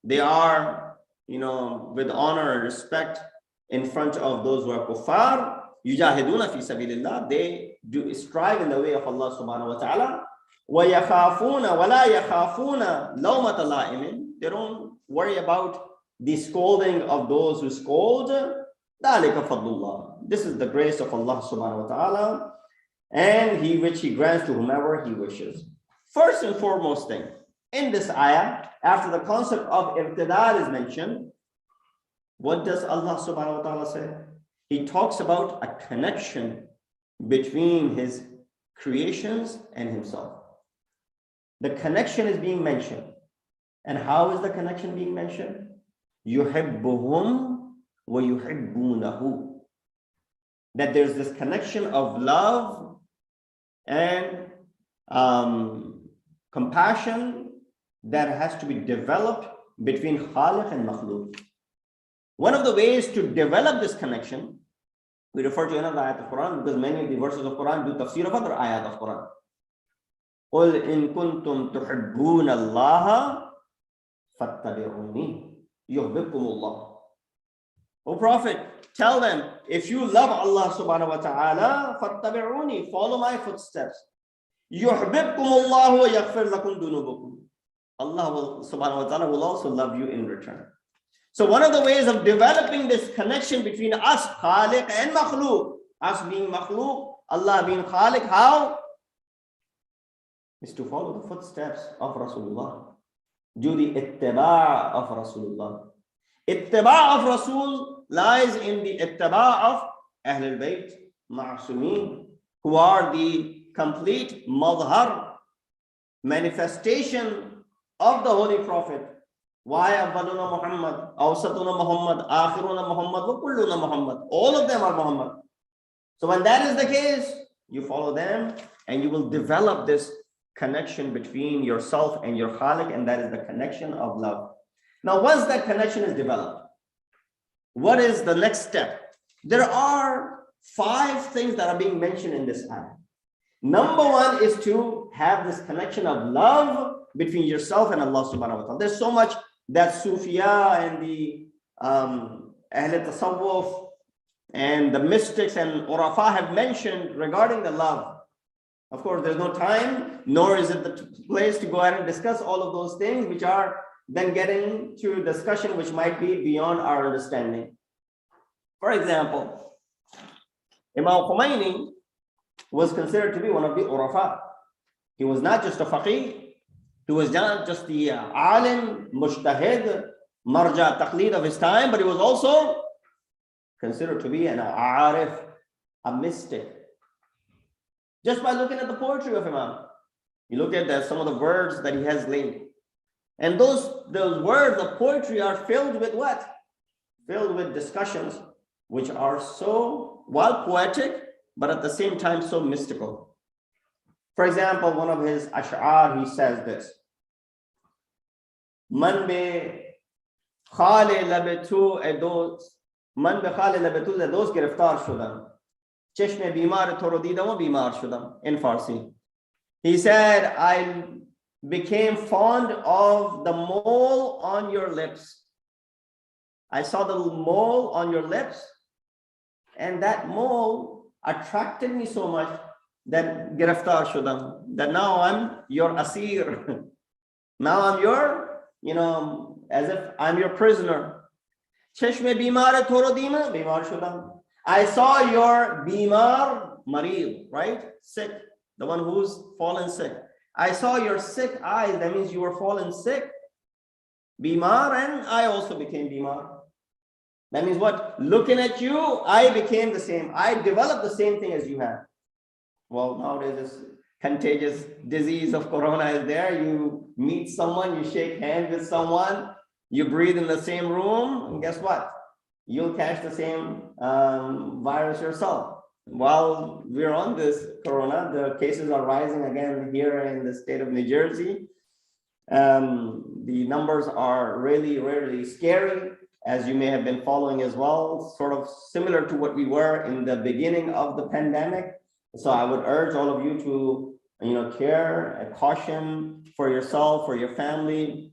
they are, with honor and respect in front of those who are kuffar. يُجَاهِدُونَ فِي سَبِيلِ اللَّهِ, they do strive in the way of Allah subhanahu wa ta'ala. وَيَخَافُونَ وَلَا يَخَافُونَ لَوْمَةَ لَائِمٍ, they don't worry about the scolding of those who scold. ذَلِكَ فَضْلُ اللَّهِ, this is the grace of Allah subhanahu wa ta'ala, and which He grants to whomever He wishes. First and foremost thing, in this ayah, after the concept of irtidal is mentioned, what does Allah subhanahu wa ta'ala say? He talks about a connection between His creations and Himself. The connection is being mentioned. And how is the connection being mentioned? يُحِبُّهُمْ وَيُحِبُّونَهُ, that there's this connection of love and compassion that has to be developed between Khaliq and Makhluq. One of the ways to develop this connection, we refer to another ayat of Quran because many of the verses of Quran do tafsir of other ayat of Quran. قُلْ إِن كُنْتُمْ تُحِبُّونَ اللَّهَ فَاتَّبِعُونِي يُحْبِبْكُمُ اللَّهُ. O Prophet, tell them, if you love Allah subhanahu wa ta'ala, فَاتَّبِعُونِي, follow my footsteps. يُحْبِبْكُمُ اللَّهُ وَيَغْفِرْ لَكُمْ ذُنُوبَكُمْ. Allah subhanahu wa ta'ala will also love you in return. So one of the ways of developing this connection between us, Khaliq and Makhluq, us being Makhluq, Allah being Khaliq, how? Is to follow the footsteps of Rasulullah. Do the ittiba' of Rasulullah. Ittiba' of Rasul lies in the ittiba' of Ahlul Bayt, Ma'asumeen, who are the complete madhar, manifestation of the Holy Prophet. Why Awwaluna Muhammad, Awsatuna Muhammad, Akhiruna Muhammad, wa Kulluna Muhammad. All of them are Muhammad. So when that is the case, you follow them and you will develop this connection between yourself and your Khaliq, and that is the connection of love. Now, once that connection is developed, what is the next step? There are 5 things that are being mentioned in this ayah. Number 1 is to have this connection of love between yourself and Allah subhanahu wa ta'ala. There's so much that Sufiya and the Ahl Tasawwuf and the mystics and Urafa have mentioned regarding the love. Of course, there's no time, nor is it the place to go ahead and discuss all of those things, which are then getting to a discussion which might be beyond our understanding. For example, Imam Khomeini was considered to be one of the Urafa. He was not just a faqih, he was not just the alim, mujtahid, marja, taqleed of his time, but he was also considered to be an arif, a mystic. Just by looking at the poetry of Imam, you look at some of the words that he has laid. And those words of poetry are filled with what? Filled with discussions which are so, while poetic, but at the same time so mystical. For example, one of his ash'ar, he says this: Man be khale labetu edos, man be khale labetu edos giraftar shudam. Cheshme bimar toro didam wa bimar shudam. In Farsi. He said, I became fond of the mole on your lips. I saw the mole on your lips, and that mole attracted me so much that giraftar shudam, that now I'm your asir. Now I'm your, as if I'm your prisoner. Cheshme bimar toro dima bimar shudam. I saw your bimar marid, right? Sick, the one who's fallen sick. I saw your sick eyes, that means you were fallen sick. Bimar, and I also became bimar. That means what? Looking at you, I became the same. I developed the same thing as you have. Well, nowadays this contagious disease of corona is there. You meet someone, you shake hands with someone, you breathe in the same room, and guess what? You'll catch the same virus yourself. While we're on this corona, the cases are rising again here in the state of New Jersey. The numbers are really, really scary, as you may have been following as well, sort of similar to what we were in the beginning of the pandemic. So I would urge all of you to, care and caution for yourself, for your family.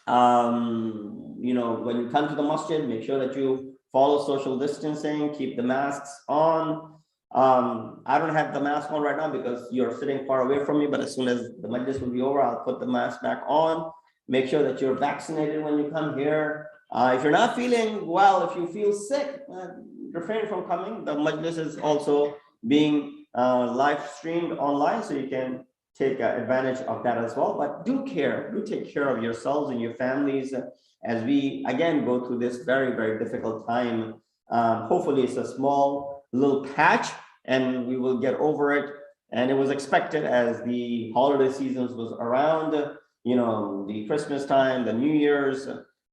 When you come to the masjid, make sure that you follow social distancing, keep the masks on. I don't have the mask on right now because you're sitting far away from me, but as soon as the majlis will be over, I'll put the mask back on. Make sure that you're vaccinated when you come here. If you're not feeling well, if you feel sick, refrain from coming. The majlis is also being live streamed online, so you can take advantage of that as well. But do take care of yourselves and your families as we again go through this very, very difficult time. Hopefully it's a small little patch and we will get over it. And it was expected as the holiday seasons was around, the Christmas time, the New Year's,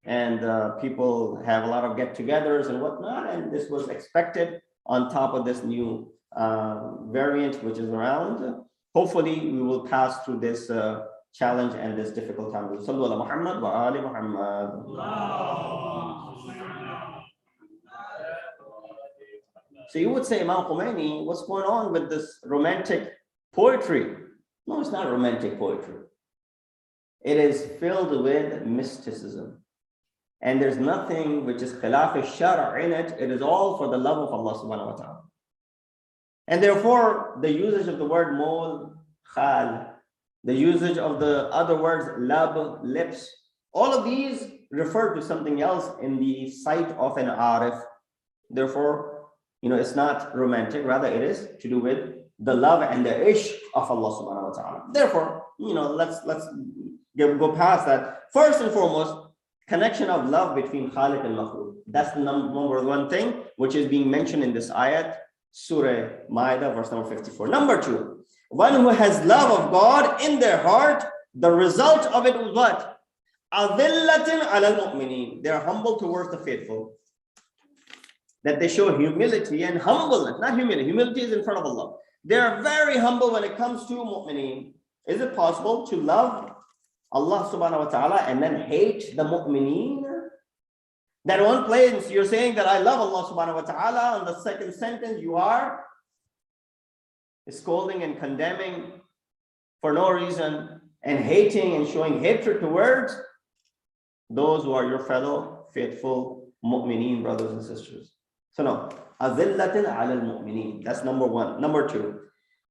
and people have a lot of get-togethers and whatnot. And this was expected on top of this new variant which is around. Hopefully we will pass through this challenge and this difficult time. Sallu ala Muhammad wa ali Muhammad. So you would say, Imam Khomeini, what's going on with this romantic poetry? No, it's not romantic poetry. It is filled with mysticism. And there's nothing which is khilaf al-shar' in it. It is all for the love of Allah subhanahu wa ta'ala. And therefore, the usage of the word mol, khal, the usage of the other words, lab, lips, all of these refer to something else in the sight of an arif. Therefore, it's not romantic, rather it is to do with the love and the ishq of Allah subhanahu wa ta'ala. Therefore, let's go past that. First and foremost, connection of love between Khaliq and Makhluq. That's the number 1 thing which is being mentioned in this ayat, Surah Ma'idah, verse number 54. Number 2, one who has love of God in their heart, the result of it was what? Adillatin ala al-mu'minin. They are humble towards the faithful. That they show humility and humbleness, not humility. Humility is in front of Allah. They're very humble when it comes to mu'mineen. Is it possible to love Allah subhanahu wa ta'ala and then hate the mu'mineen? That one place you're saying that I love Allah subhanahu wa ta'ala, and the second sentence you are scolding and condemning for no reason and hating and showing hatred towards those who are your fellow faithful mu'mineen, brothers and sisters. So no, azillatin ala al-mu'mineen. That's number one. Number two,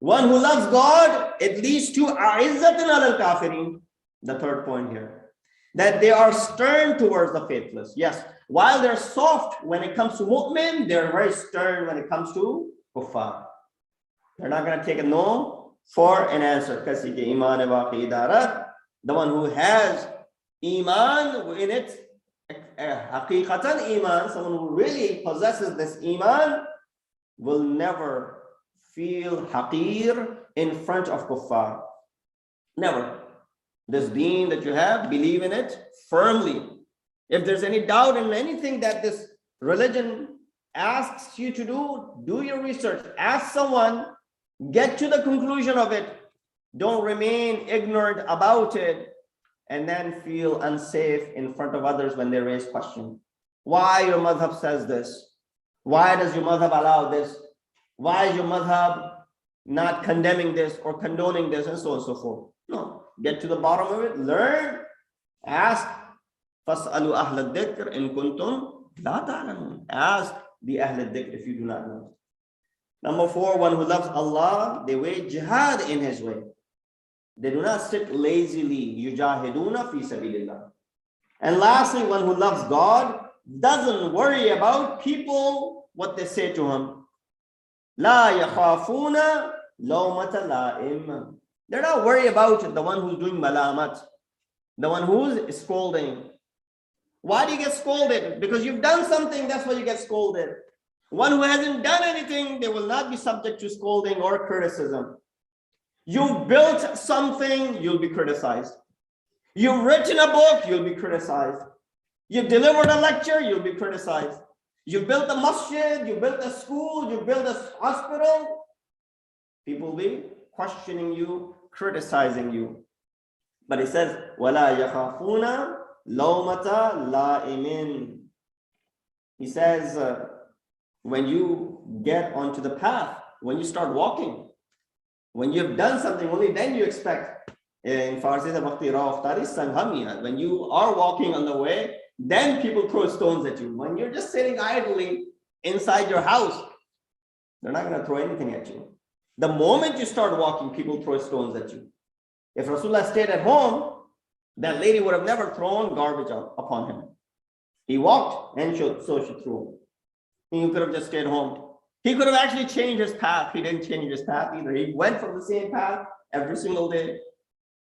one who loves God, it leads to a'izzatin ala al-kafirin. The third point here, that they are stern towards the faithless. Yes, while they're soft when it comes to mu'min, they're very stern when it comes to kuffar. They're not going to take a no for an answer. The one who has iman in it, haqiqatan iman, someone who really possesses this iman, will never feel haqir in front of kuffar. Never. This deen that you have, believe in it firmly. If there's any doubt in anything that this religion asks you to do your research. Ask someone, get to the conclusion of it. Don't remain ignorant about it and then feel unsafe in front of others when they raise questions. Why your madhab says this? Why does your madhab allow this? Why is your madhab not condemning this or condoning this, and so on and so forth? No, get to the bottom of it, learn, ask. فَاسْأَلُوا أَهْلَ الذِّكْرِ إِن كُنتُمْ لَا تَعْلَمُونَ. Ask the Ahl al-Dhikr if you do not know. Number four, one who loves Allah, they wage jihad in His way. They do not sit lazily. يُجَاهِدُونَ فِي سَبِيلِ اللَّهِ. And lastly, one who loves God doesn't worry about people, what they say to him. لَا يَخَافُونَ لَوْمَةَ لَائِمٍ. They're not worried about the one who's doing malamat, the one who's scolding. Why do you get scolded? Because you've done something, that's why you get scolded. One who hasn't done anything, they will not be subject to scolding or criticism. You've built something, you'll be criticized. You've written a book, you'll be criticized. You've delivered a lecture, you'll be criticized. You built a masjid, you built a school, you built a hospital. People will be questioning you, criticizing you. But it says, وَلَا يَخَافُونَ لَوْمَةَ لَائِمٍ. He says, when you get onto the path, when you start walking, when you've done something, only then you expect. In Farsi, when you are walking on the way, then people throw stones at you. When you're just sitting idly inside your house, they're not going to throw anything at you. The moment you start walking, people throw stones at you. If Rasulullah stayed at home, that lady would have never thrown garbage upon him. He walked, and so she threw. He could have just stayed home. He could have actually changed his path. He didn't change his path either. He went from the same path every single day.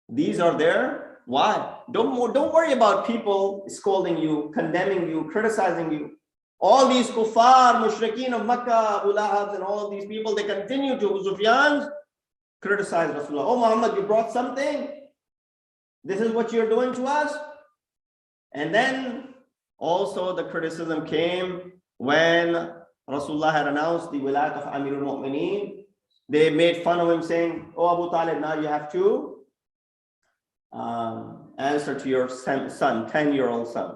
These are there. Why? Don't worry about people scolding you, condemning you, criticizing you. All these kuffar, mushrikeen of Makkah, Abu Lahabs, and all of these people, they continue to, Abu Sufyan, criticize Rasulullah. Oh Muhammad, you brought something. This is what you're doing to us. And then also the criticism came when Rasulullah had announced the wilayat of Amirul Mu'mineen. They made fun of him saying, oh Abu Talib, now you have to answer to your son, 10-year-old son.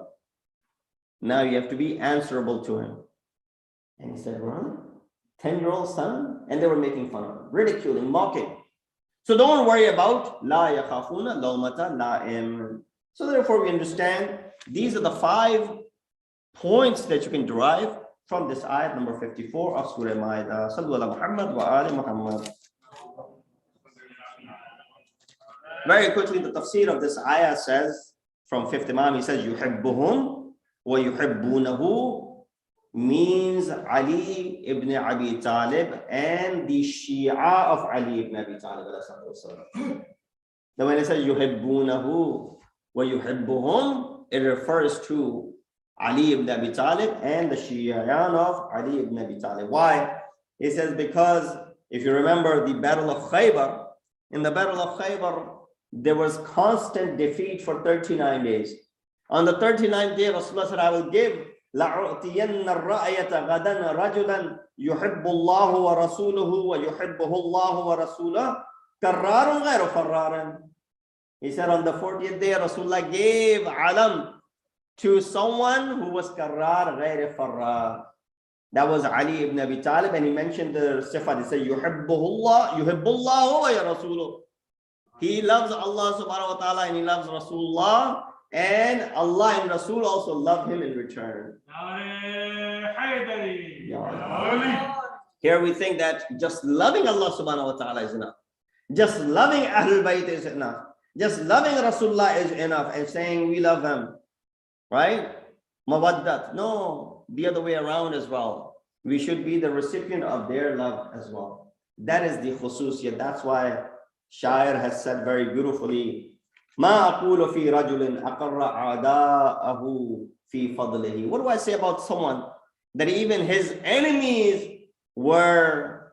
Now you have to be answerable to him. And he said, really? 10-year-old son? And they were making fun of him, ridiculing, mocking. So don't worry about la yakhafuna lawmata la'im. So therefore we understand these are the 5 points that you can derive from this ayat number 54 of Surah Ma'idah. Sallu ala Muhammad wa ali Muhammad. Very quickly, the tafsir of this ayah says, from 5th Imam, he says, yuhibbuhum wa yuhibbunahu, means Ali ibn Abi Talib and the Shia of Ali ibn Abi Talib. Then when it says yuhibbunahu wa yuhibbuhum, it refers to Ali ibn Abi Talib and the Shi'an of Ali ibn Abi Talib. Why? He says because if you remember the Battle of Khaybar, in the Battle of Khaybar, there was constant defeat for 39 days. On the 39th day, Rasulullah said, I will give لأعطين الرأية غدا رجلا يحب الله ورسوله ويحبه الله ورسوله كرار غير فرار. He said on the 40th day, Rasulullah gave alam to someone who was karrar غير فرار. That was Ali ibn Abi Talib, and he mentioned the sifat. He said, Yuhibbullah wa ya Rasuluh. He loves Allah subhanahu wa ta'ala and he loves Rasulullah, and Allah and Rasul also love him in return. Here we think that just loving Allah subhanahu wa ta'ala is enough. Just loving Ahlul Bayt is enough. Just loving Rasulullah is enough and saying we love him. Right? Mawaddat. No, the other way around as well. We should be the recipient of their love as well. That is the khususiyat. That's why Shair has said very beautifully, Ma aqulu fi rajulin aqarra a'da'ahu fi fadlihi. What do I say about someone that even his enemies were,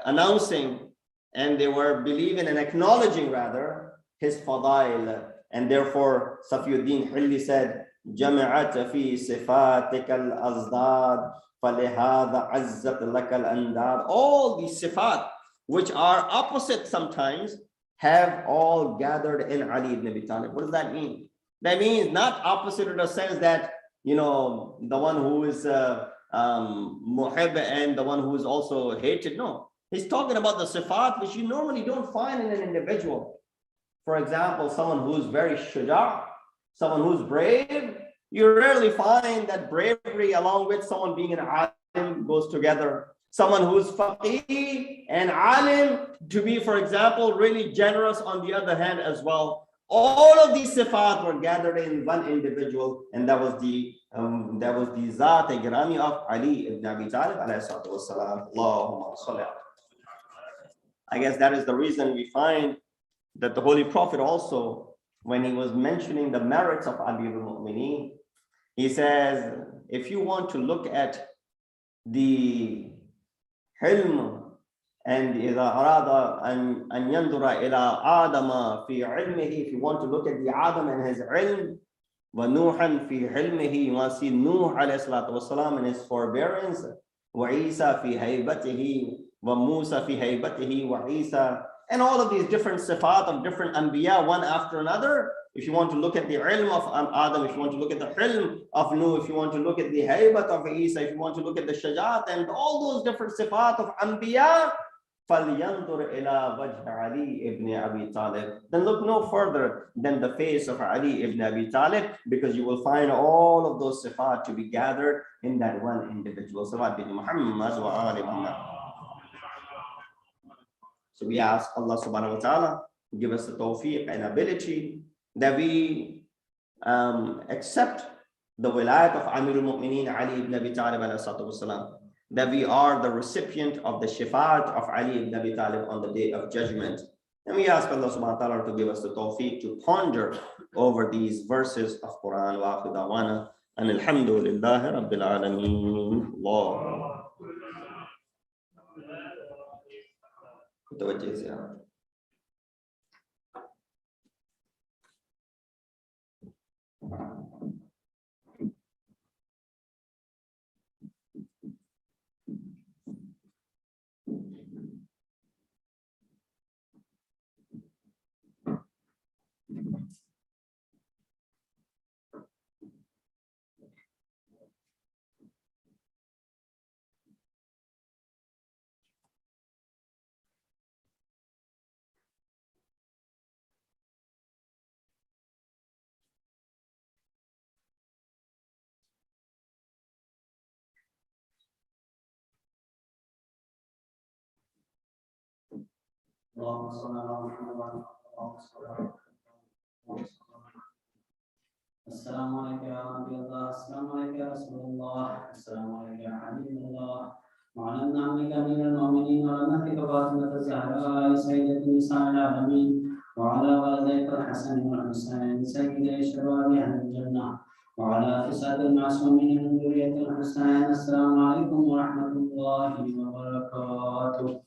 announcing, and they were believing and acknowledging rather his fadail. And therefore Safiuddin Hilli said, جمعت في صفاتك الأزداد فلهذا عزت لك الأنداد. All these sifat, which are opposite sometimes, have all gathered in Ali ibn Abi Talib. What does that mean? That means not opposite in the sense that, the one who is muhib and the one who is also hated. No, he's talking about the sifat which you normally don't find in an individual. For example, someone who's very shuja', someone who's brave, you rarely find that bravery along with someone being an alim goes together. Someone who's faqih and alim to be, for example, really generous on the other hand as well. All of these sifat were gathered in one individual, and that was the Zat-e-Girami of Ali ibn Abi Talib alayhi salatu wassalam. Allahumma salli. I guess that is the reason we find that the Holy Prophet also, when he was mentioning the merits of Amirul Mu'mineen, he says, if you want to look at the hilm, and إذا أراد أن ينظر إلى آدم في علمه, if you want to look at the Adam and his ilm, وَنُوحًا في حلمه, you want to see Nuh alayhi salatu wasalam and his forbearance, وَعِيسَى في هيبته, وَمُوسى في هيبته, وَعِيسى, and all of these different sifat of different anbiya one after another. If you want to look at the ilm of Adam, if you want to look at the ilm of Nuh, if you want to look at the haybat of Isa, if you want to look at the shajat and all those different sifat of anbiya, فَلْيَنْظُرْ إِلَى وَجْهِ عَلِي ibn Abi Talib. Then look no further than the face of Ali ibn Abi Talib, because you will find all of those sifat to be gathered in that one individual. Sifat bin Muhammad wa ali Muhammad. So we ask Allah subhanahu wa ta'ala to give us the tawfiq and ability that we accept the wilayat of Amirul Mu'mineen Ali ibn Abi Talib alayhi salatu wasalam, that we are the recipient of the shifaat of Ali ibn Abi Talib on the day of judgment. And we ask Allah subhanahu wa ta'ala to give us the tawfiq to ponder over these verses of Quran. Wa akhiru da'wana and alhamdulillahi rabbil alameen. Allah. السلام عليك يا نبي الله، السلام عليك يا رسول الله، السلام عليك يا حبيب الله، وعلى نعمك من المؤمنين ورحمتك فاطمة الزهراء سيدة نساء العالمين، وعلى والديك الحسن والحسين سيدي شباب أهل الجنة، وعلى تسعة المعصومين من ذرية الحسين. السلام عليكم ورحمة الله وبركاته.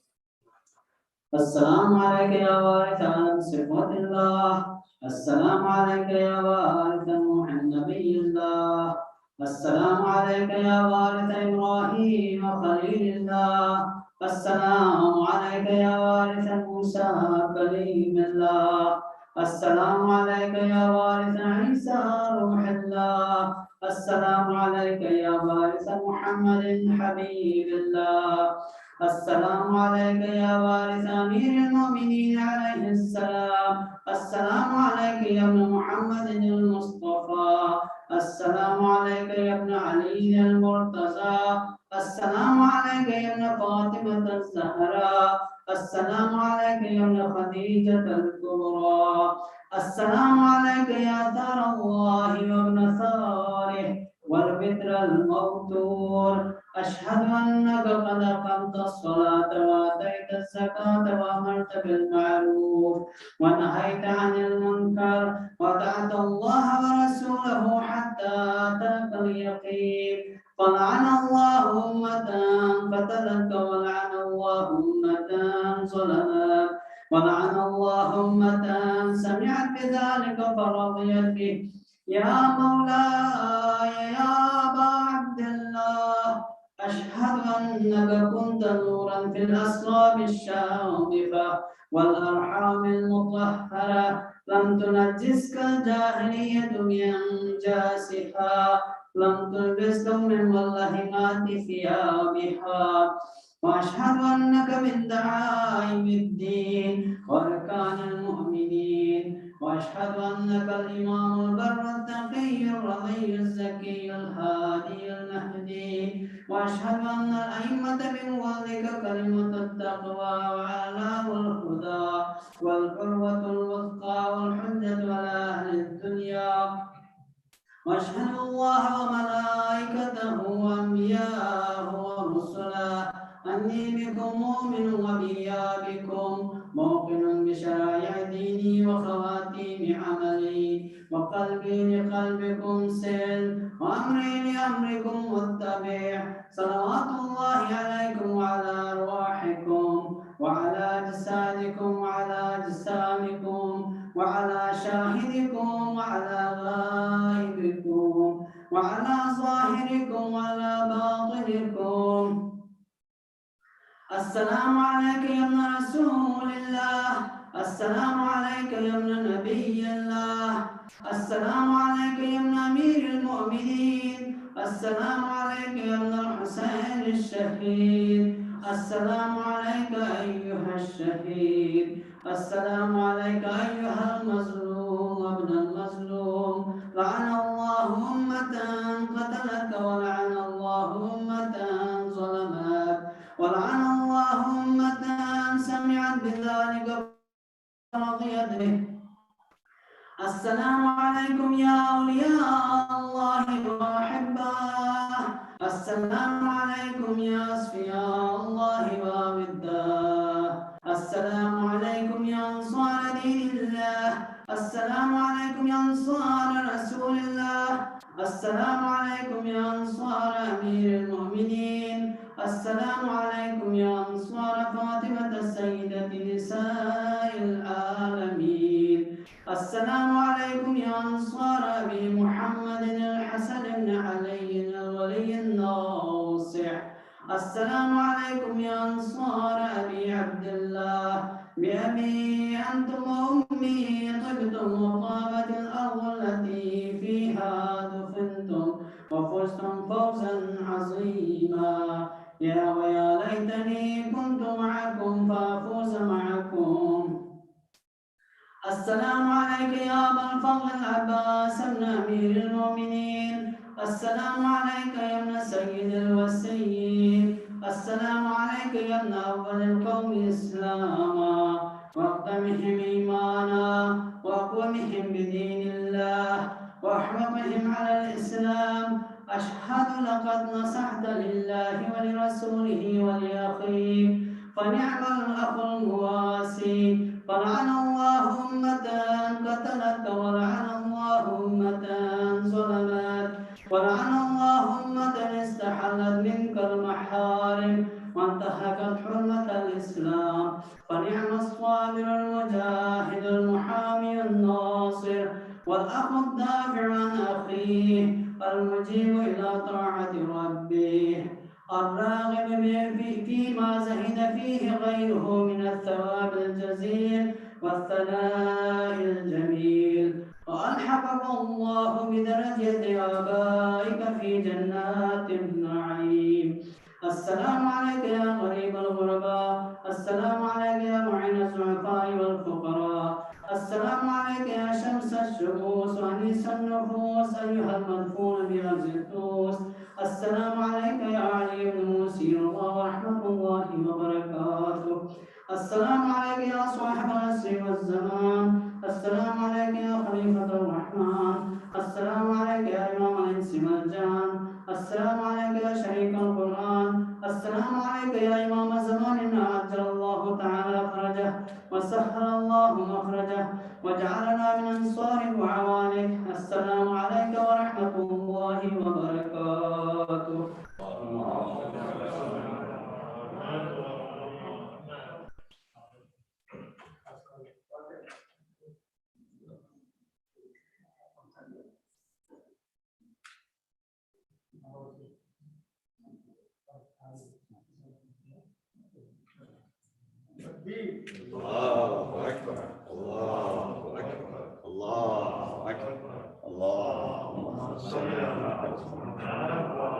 السلام عليك يا وارث عن صفات الله، السلام عليك يا وارث نوح نبي الله، السلام عليك يا وارث إبراهيم خليل الله. السلام عليك يا وارث موسى كليم الله. السلام عليك يا وارث عيسى روح الله. السلام عليك يا وارث محمد حبيب الله. السلام عليك يا وارث أمير المؤمنين عليه السلام. السلام عليك يا ابن محمد المصطفى. السلام عليك يا ابن علي المرتضى. السلام عليك يا ابن فاطمة الزهراء. السلام عليك يا ابن خديجة الكبرى. السلام عليك يا ثار الله وابن ثاره والبدر الموتور. أشهد أنك قد أقمت الصلاة وآتيت الزكاة وأمرت بالمعروف ونهيت عن المنكر وطاعت الله ورسوله حتى أتاك اليقين. فلعن الله أمة قتلتك ولعن الله أمة ظلمت ولعن الله أمة سمعت بذلك فرضيت به. يا مولاي يا أبا عبد الله أشهد أنك كنت نورا في الأصلاب الشامخة والأرحام المطهرة لم تنجسك الجاهلية بأنجاسها لم تلبسك من ملهمات ثيابها. وأشهد أنك من دعائم الدين وأركان المؤمنين. وأشهد أنك الإمام البر التقي الرضي الزكي الهادي المهدي. وأشهد أن الأئمة من ولك كلمة التقوى وآلاء الهدى والقروة الوثقى والحجة على أهل الدنيا. وأشهد الله وملائكته وأنبياءه ورسله أني بكم مؤمن وبإيابكم موقن بشرائع ديني وخواتيم عملي وقلبي لقلبكم سل وأمري لأمركم متبع. صلوات الله عليكم وعلى أرواحكم وعلى أجسادكم وعلى أجسامكم وعلى شاهدكم وعلى غائبكم وعلى ظاهركم وعلى باطنكم. السلام عليك يا ابن رسول الله. السلام عليك يا ابن نبي الله. السلام عليك يا ابن أمير المؤمنين. السلام عليك يا ابن الحسين الشهيد. السلام عليك أيها الشهيد. السلام عليك أيها المظلوم وابن المظلوم. لعن الله أمة قتلك ولعن الله أمة ظلمت ولعن الله أمة سمعت بذلك فرضيت به. السلام عليكم يا أولياء الله وأحباه. السلام عليكم يا أصفياء الله وأوداه. السلام عليكم يا أنصار دين الله. السلام عليكم يا أنصار رسول الله. السلام عليكم يا أنصار أمير المؤمنين. السلام عليكم يا أنصار فاطمة السيدة نساء العالمين. السلام عليكم يا أنصار أبي محمد الحسن بن علي الولي الناصح. السلام عليكم يا أنصار أبي عبد الله. بأبي أنتم وأمي طبتم وطابت الأرض التي فيها دفنتم وفزتم فوزا عظيما. يا ويا ليتني كنت معكم فأفوز معكم. السلام عليك يا أبا الفضل العباس بن أمير المؤمنين. السلام عليك يا ابن سيد الوسيين. السلام عليك يا ابن أول القوم إسلاما وأقدمهم إيمانا وأقومهم بدين الله وأحرقهم على الإسلام. أشهد لقد نصحت لله ولرسوله ولأخيه فنعم الأخ المواسي. فلعن الله أمة قتلت ولعن الله أمة ظلمت ولعن الله أمة استحلت منك المحارم وانتهكت حرمة الإسلام. فنعم الصابر المجاهد المحامي الناصر. والأخ الدافع عن أخيه، المجيب إلى طاعة ربه، الراغب فيما زهد فيه غيره من الثواب الجزيل والثناء الجميل، وألحقك الله بدرجة آبائك في جنات النعيم. السلام عليك يا غريب الغرباء، السلام عليك يا معين الضعفاء والفقراء، السلام عليك يا شمس الشموس وأنيس النفوس أيها المدفون بغرز الطوس، السلام عليك يا علي بن موسى ورحمة الله وبركاته، السلام عليك يا صاحب العصر والزمان، السلام عليك يا خليفة الرحمن، السلام عليك يا إمام الإنس والجان، السلام عليك يا شريك القرآن، السلام عليك يا إمام زماننا عجل الله تعالى فرجه وسهل الله مخرجه وجعلنا من أنصاره وعوانه. السلام عليك ورحمة الله وبركاته. الله أكبر.